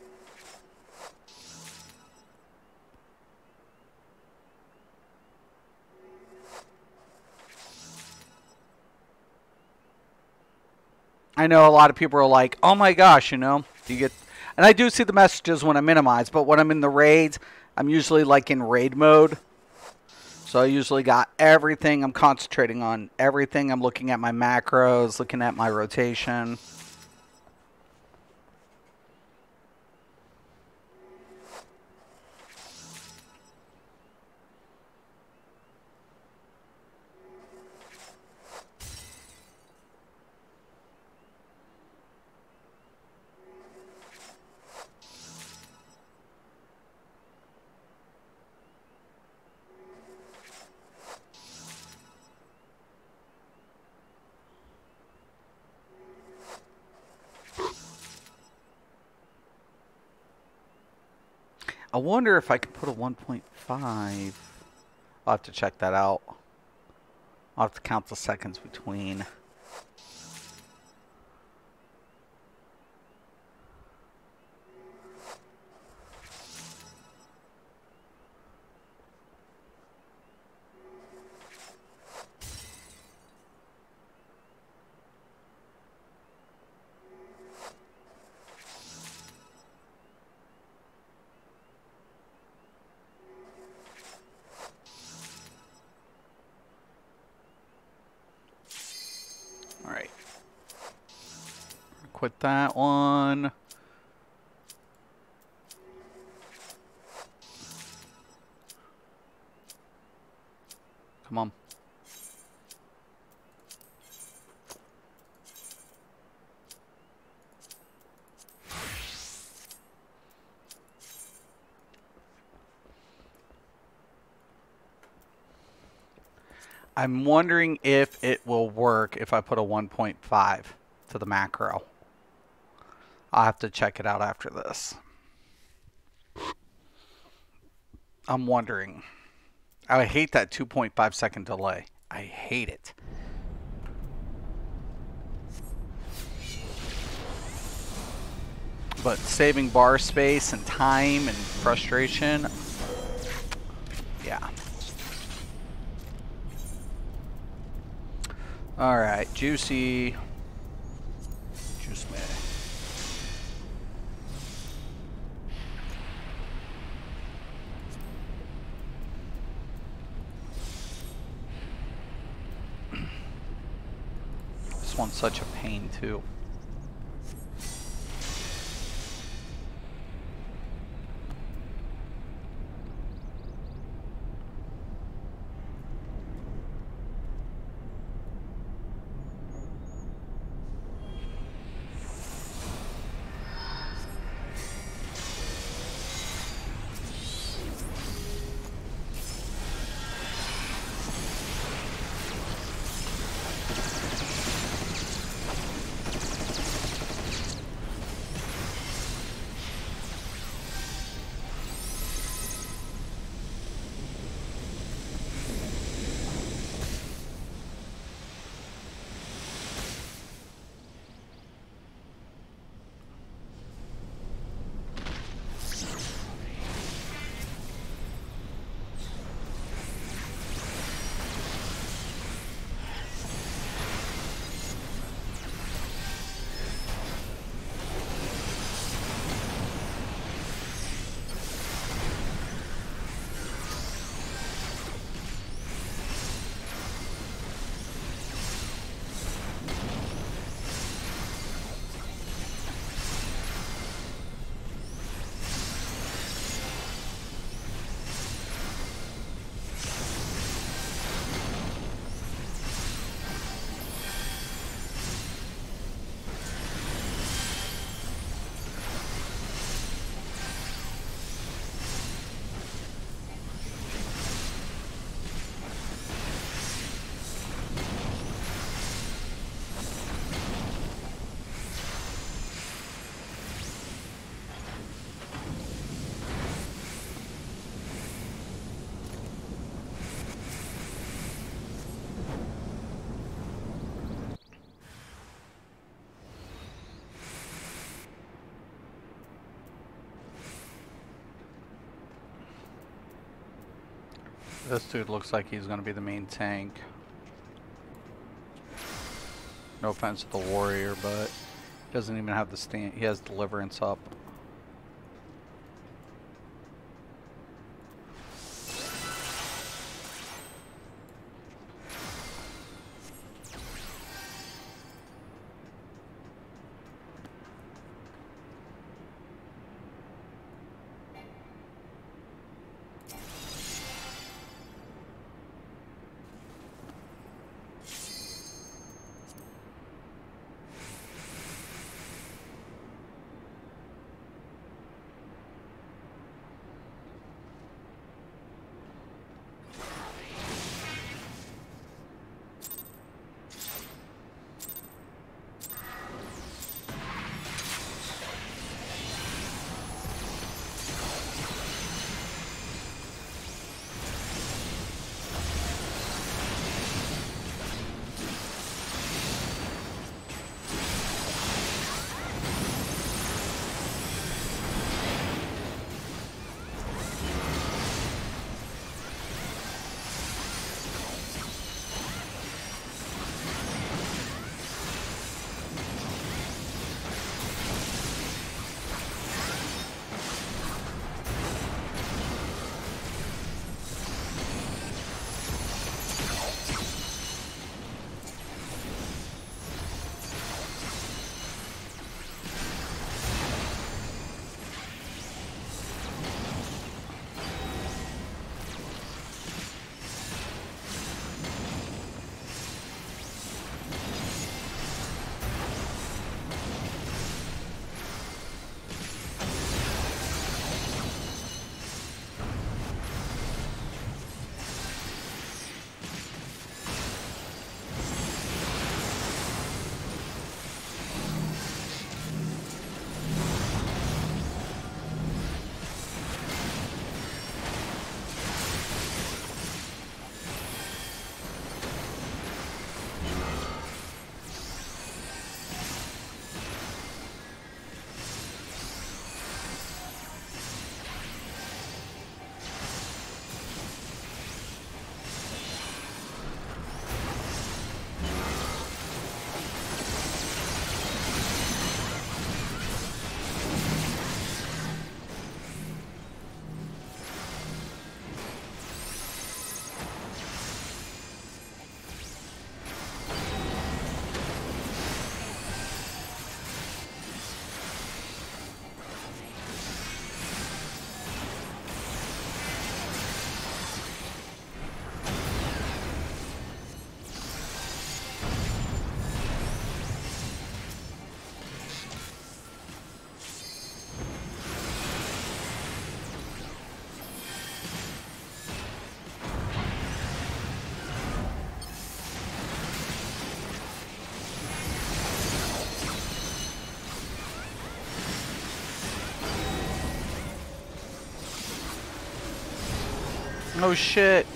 I know a lot of people are like, oh my gosh, you know, do you get... And I do see the messages when I minimize, but when I'm in the raids, I'm usually like in raid mode. So I usually got everything. I'm concentrating on everything. I'm looking at my macros, looking at my rotation. I wonder if I could put a 1.5. I'll have to check that out. I'll have to count the seconds between. Alright. Quit that one. Come on. I'm wondering if it will work if I put a 1.5 to the macro. I'll have to check it out after this. I'm wondering. I hate that 2.5 second delay. I hate it. But saving bar space and time and frustration, yeah. All right, juicy. Juice me. This one's such a pain too. This dude looks like he's going to be the main tank. No offense to the warrior, but he doesn't even have the stand. He has deliverance up. Oh shit.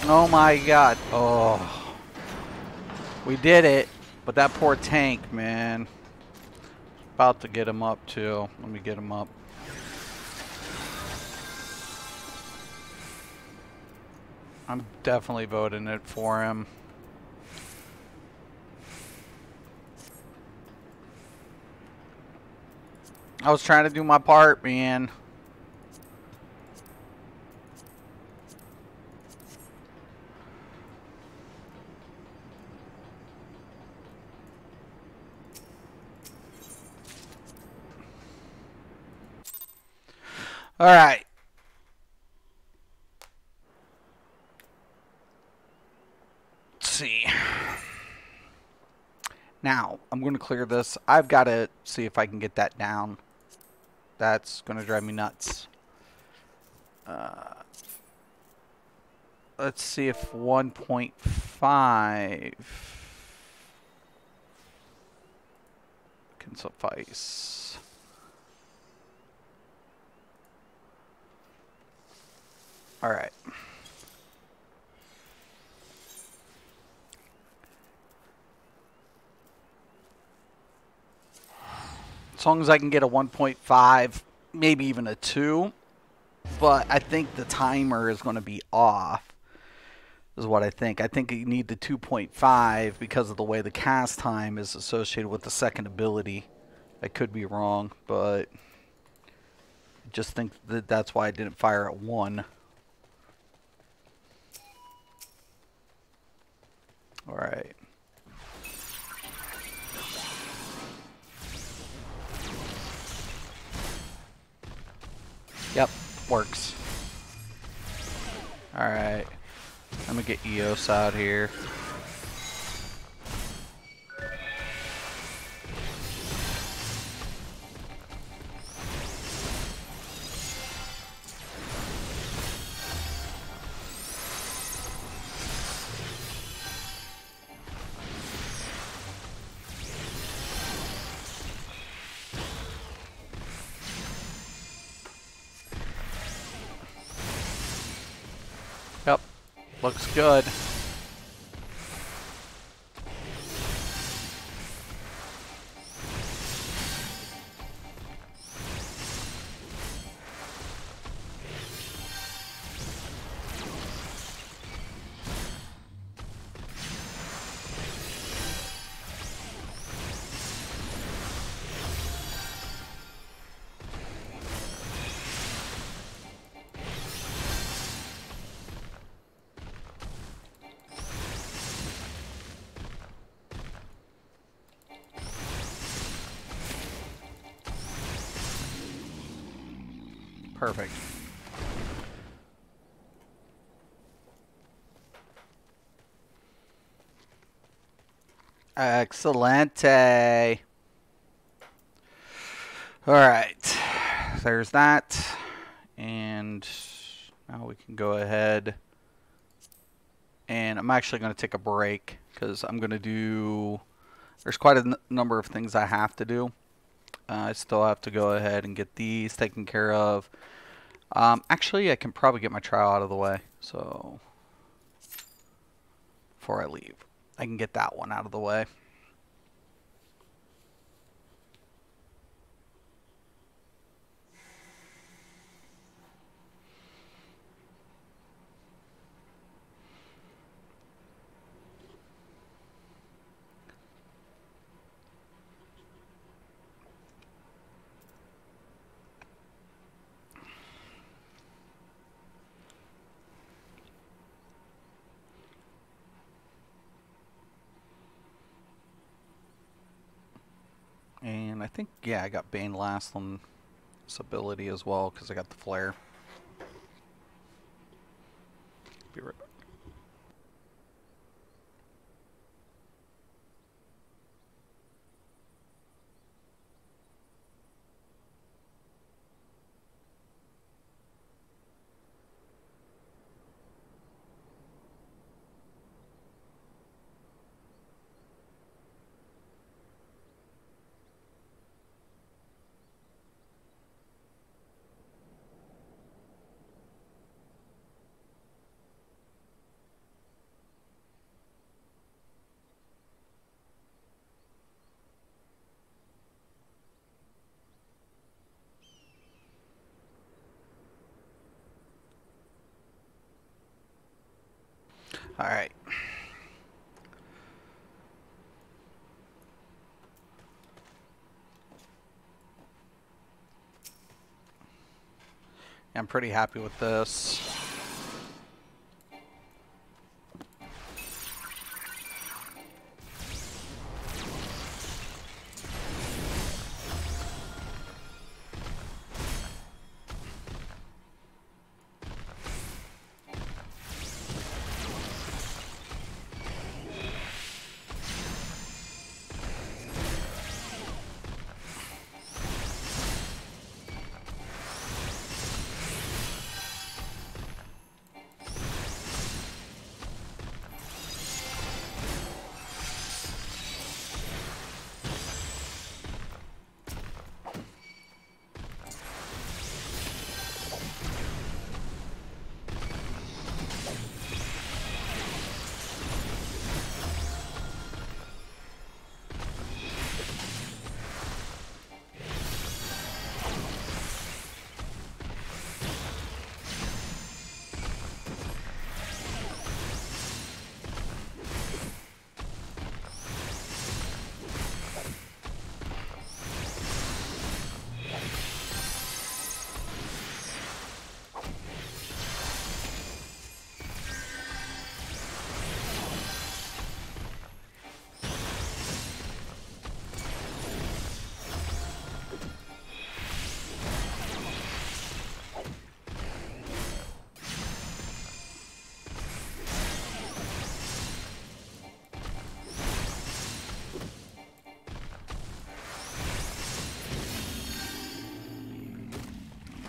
Oh my god. Oh. We did it. But that poor tank, man. About to get him up too. Let me get him up. I'm definitely voting it for him. I was trying to do my part, man. All right. Let's see. Now, I'm going to clear this. I've got to see if I can get that down. That's going to drive me nuts. Let's see if 1.5 can suffice. All right. As long as I can get a 1.5, maybe even a 2. But I think the timer is going to be off, is what I think. I think you need the 2.5 because of the way the cast time is associated with the second ability. I could be wrong, but I just think that that's why I didn't fire at 1. All right. Yep, works. All right. I'm going to get EOS out here. Yep, looks good. Perfect. Excelente. All right. There's that. And now we can go ahead. And I'm actually going to take a break because I'm going to do... There's quite a number of things I have to do. I still have to go ahead and get these taken care of. Actually, I can probably get my trial out of the way. So, before I leave, I can get that one out of the way. And I think, yeah, I got Bane last on this ability as well because I got the flare. Be right back. All right. I'm pretty happy with this.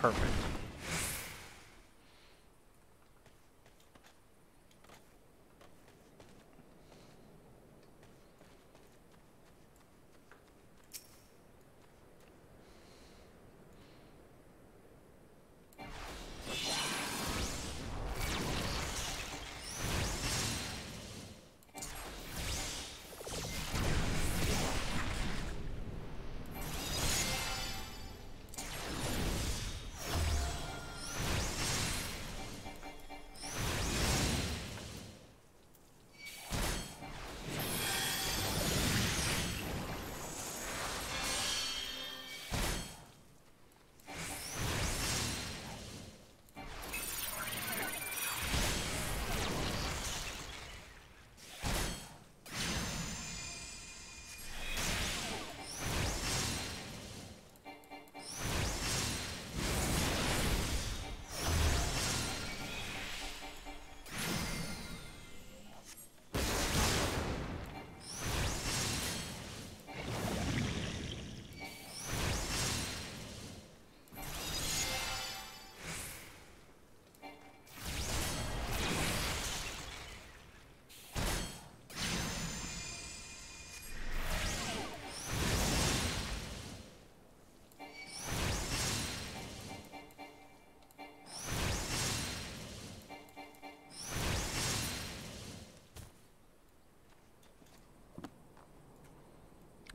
Perfect.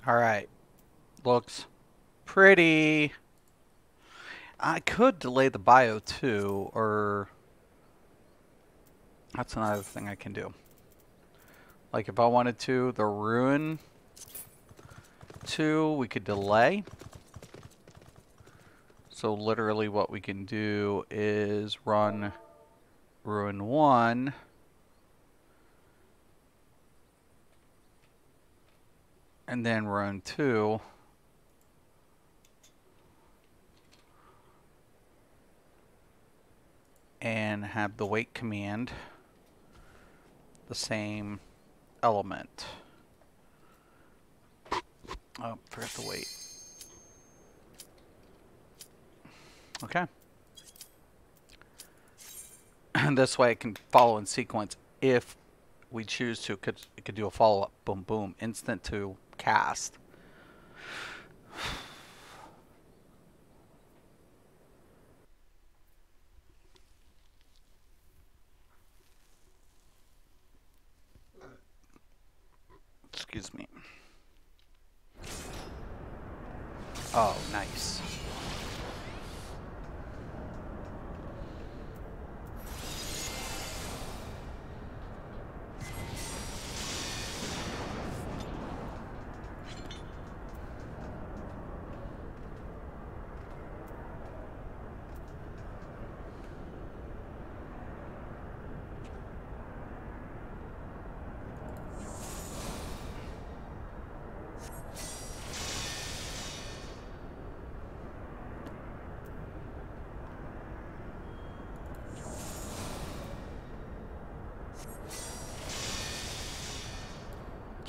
All right. Looks pretty. I could delay the bio too, or that's another thing I can do. Like if I wanted to, the ruin 2, we could delay. So literally what we can do is run ruin 1. And then run 2. And have the wait command the same element. Oh, forgot to wait. Okay. And this way it can follow in sequence if we choose to. It could do a follow-up. Boom, boom. Instant to cast. Excuse me. Oh, nice.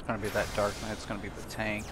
It's going to be that Dark Knight. It's going to be the tank.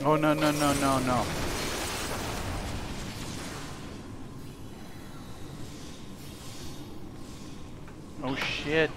Oh, no, no, no, no, no. Oh, shit.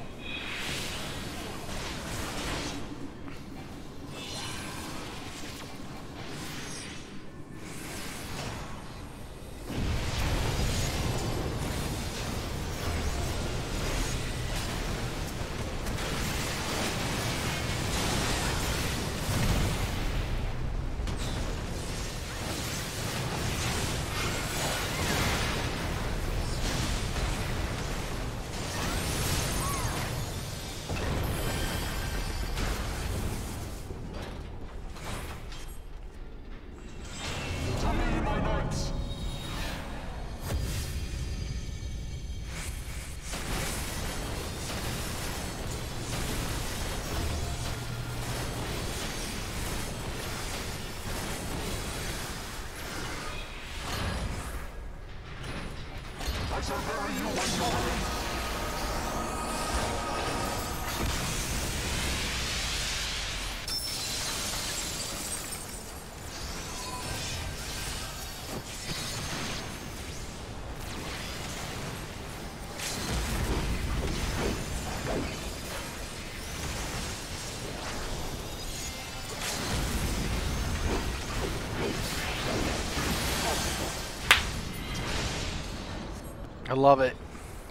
I love it.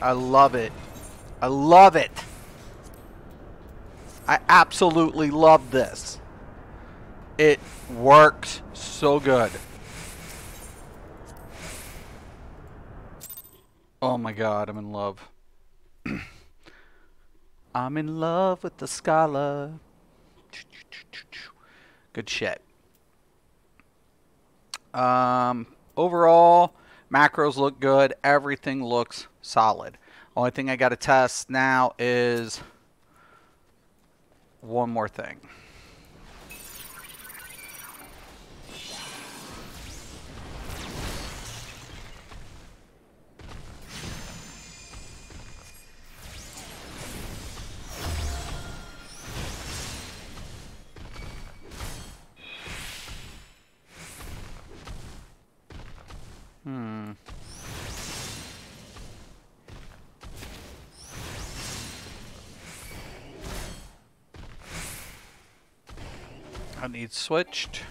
I love it. I love it. I absolutely love this. It works so good. Oh my god, I'm in love. I'm in love with the Scala. Good shit. Overall, macros look good. Everything looks solid. Only thing I got to test now is one more thing. I need switched.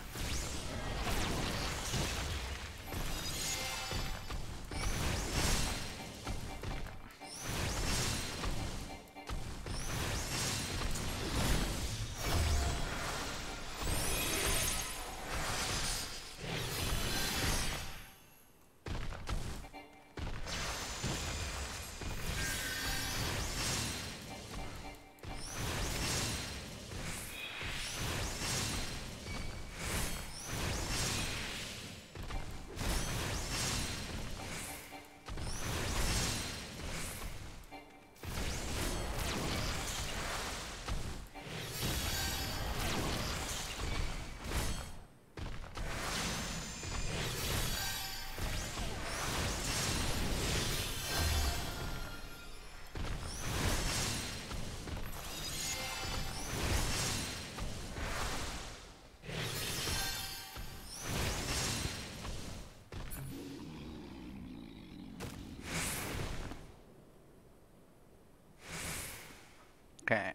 Okay.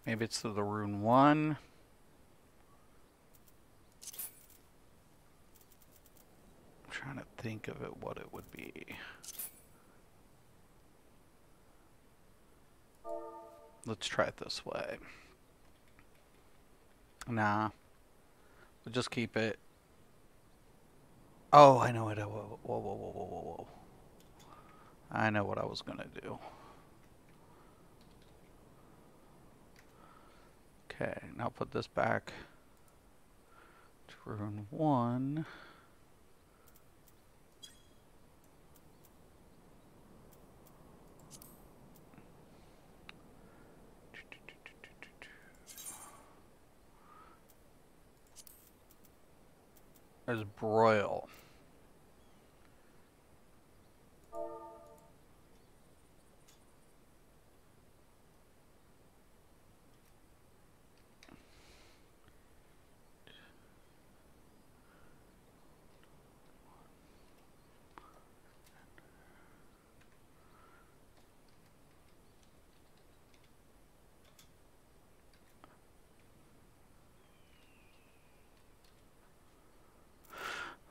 Maybe it's through the rune 1. I'm trying to think of it, what it would be. Let's try it this way. Nah. We'll just keep it. Oh, I know it. Whoa, whoa, whoa, whoa, whoa, whoa, whoa. I know what I was gonna do. Okay, now put this back to rune 1. There's broil.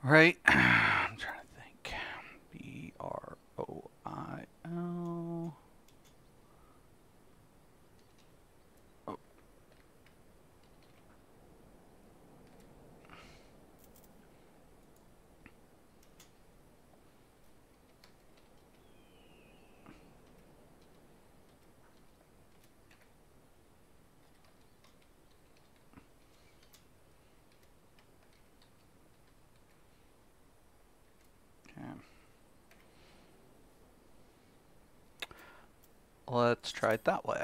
Right? I'm trying to think. B-R-O-I-L. Oh. Let's try it that way.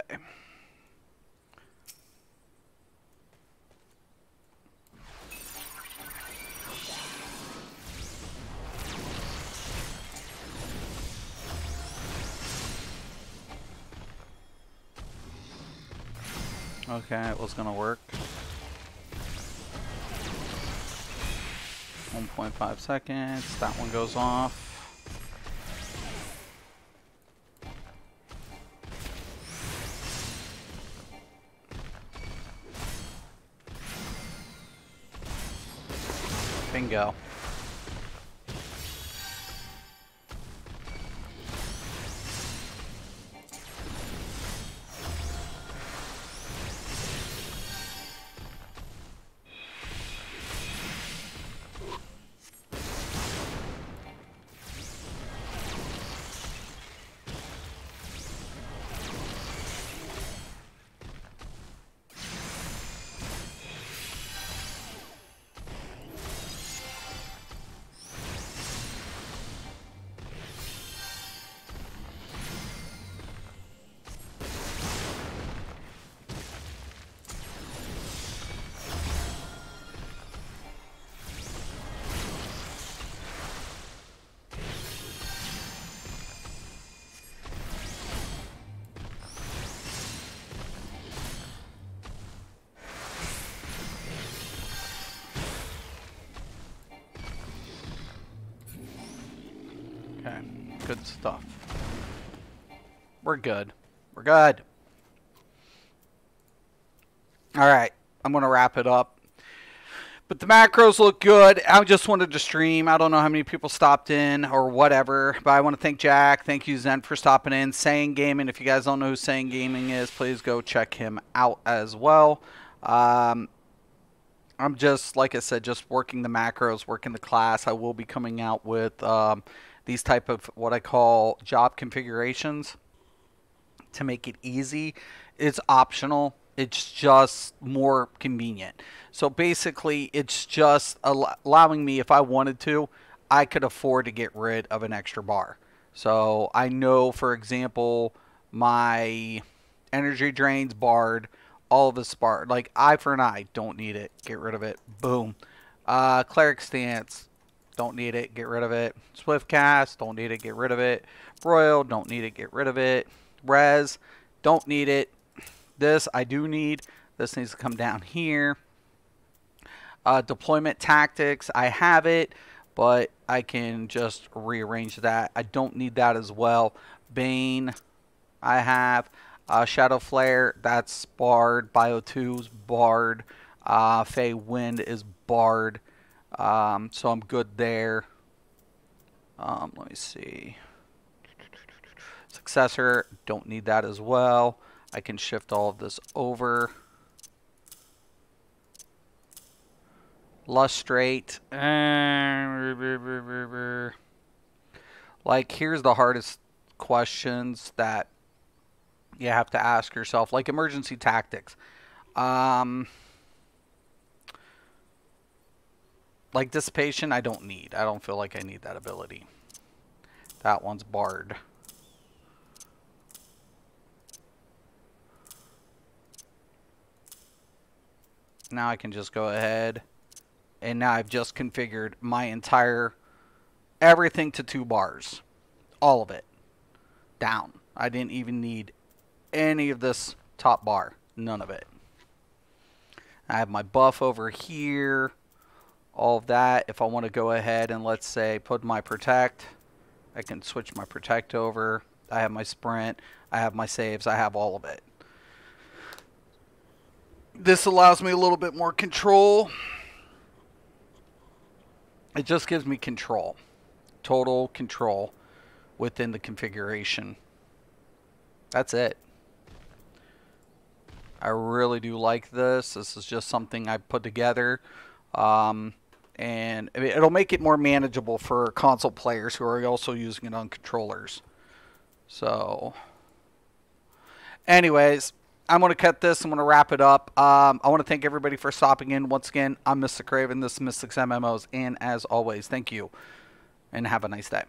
Okay, it was gonna work. 1.5 seconds. That one goes off. Bingo. Okay, good stuff. We're good. We're good. All right, I'm going to wrap it up. But the macros look good. I just wanted to stream. I don't know how many people stopped in or whatever. But I want to thank Jack. Thank you, Zen, for stopping in. Saying Gaming. If you guys don't know who Saying Gaming is, please go check him out as well. I'm just, like I said, just working the macros, working the class. I will be coming out with these type of what I call job configurations to make it easy. It's optional. It's just more convenient. So basically, it's just allowing me, if I wanted to, I could afford to get rid of an extra bar. So I know, for example, my energy drains barred, all of it's barred. Like eye for an eye, don't need it, get rid of it. Boom. Cleric stance, don't need it, get rid of it. Swift cast, don't need it, get rid of it. Broil, don't need it, get rid of it. Res, don't need it. This I do need. This needs to come down here. Deployment tactics, I have it, but I can just rearrange that. I don't need that as well. Bane, I have. Shadow Flare, that's barred. Bio 2's barred. Fey Wind is barred. So I'm good there. Let me see. Successor, don't need that as well. I can shift all of this over. Lustrate. Like, here's the hardest questions that you have to ask yourself. Like, emergency tactics. Like, dissipation, I don't need. I don't feel like I need that ability. That one's barred. Now I can just go ahead, and now I've just configured my entire everything to 2 bars. All of it down. I didn't even need any of this top bar. None of it. I have my buff over here. All of that. If I want to go ahead and, let's say, put my protect, I can switch my protect over. I have my sprint. I have my saves. I have all of it. This allows me a little bit more control. It just gives me control. Total control within the configuration. That's it. I really do like this. This is just something I put together. And it'll make it more manageable for console players who are also using it on controllers. So, anyways, I'm going to cut this. I'm going to wrap it up. I want to thank everybody for stopping in. Once again, I'm Mr. Craven. This is Mystics MMOs. And as always, thank you. And have a nice day.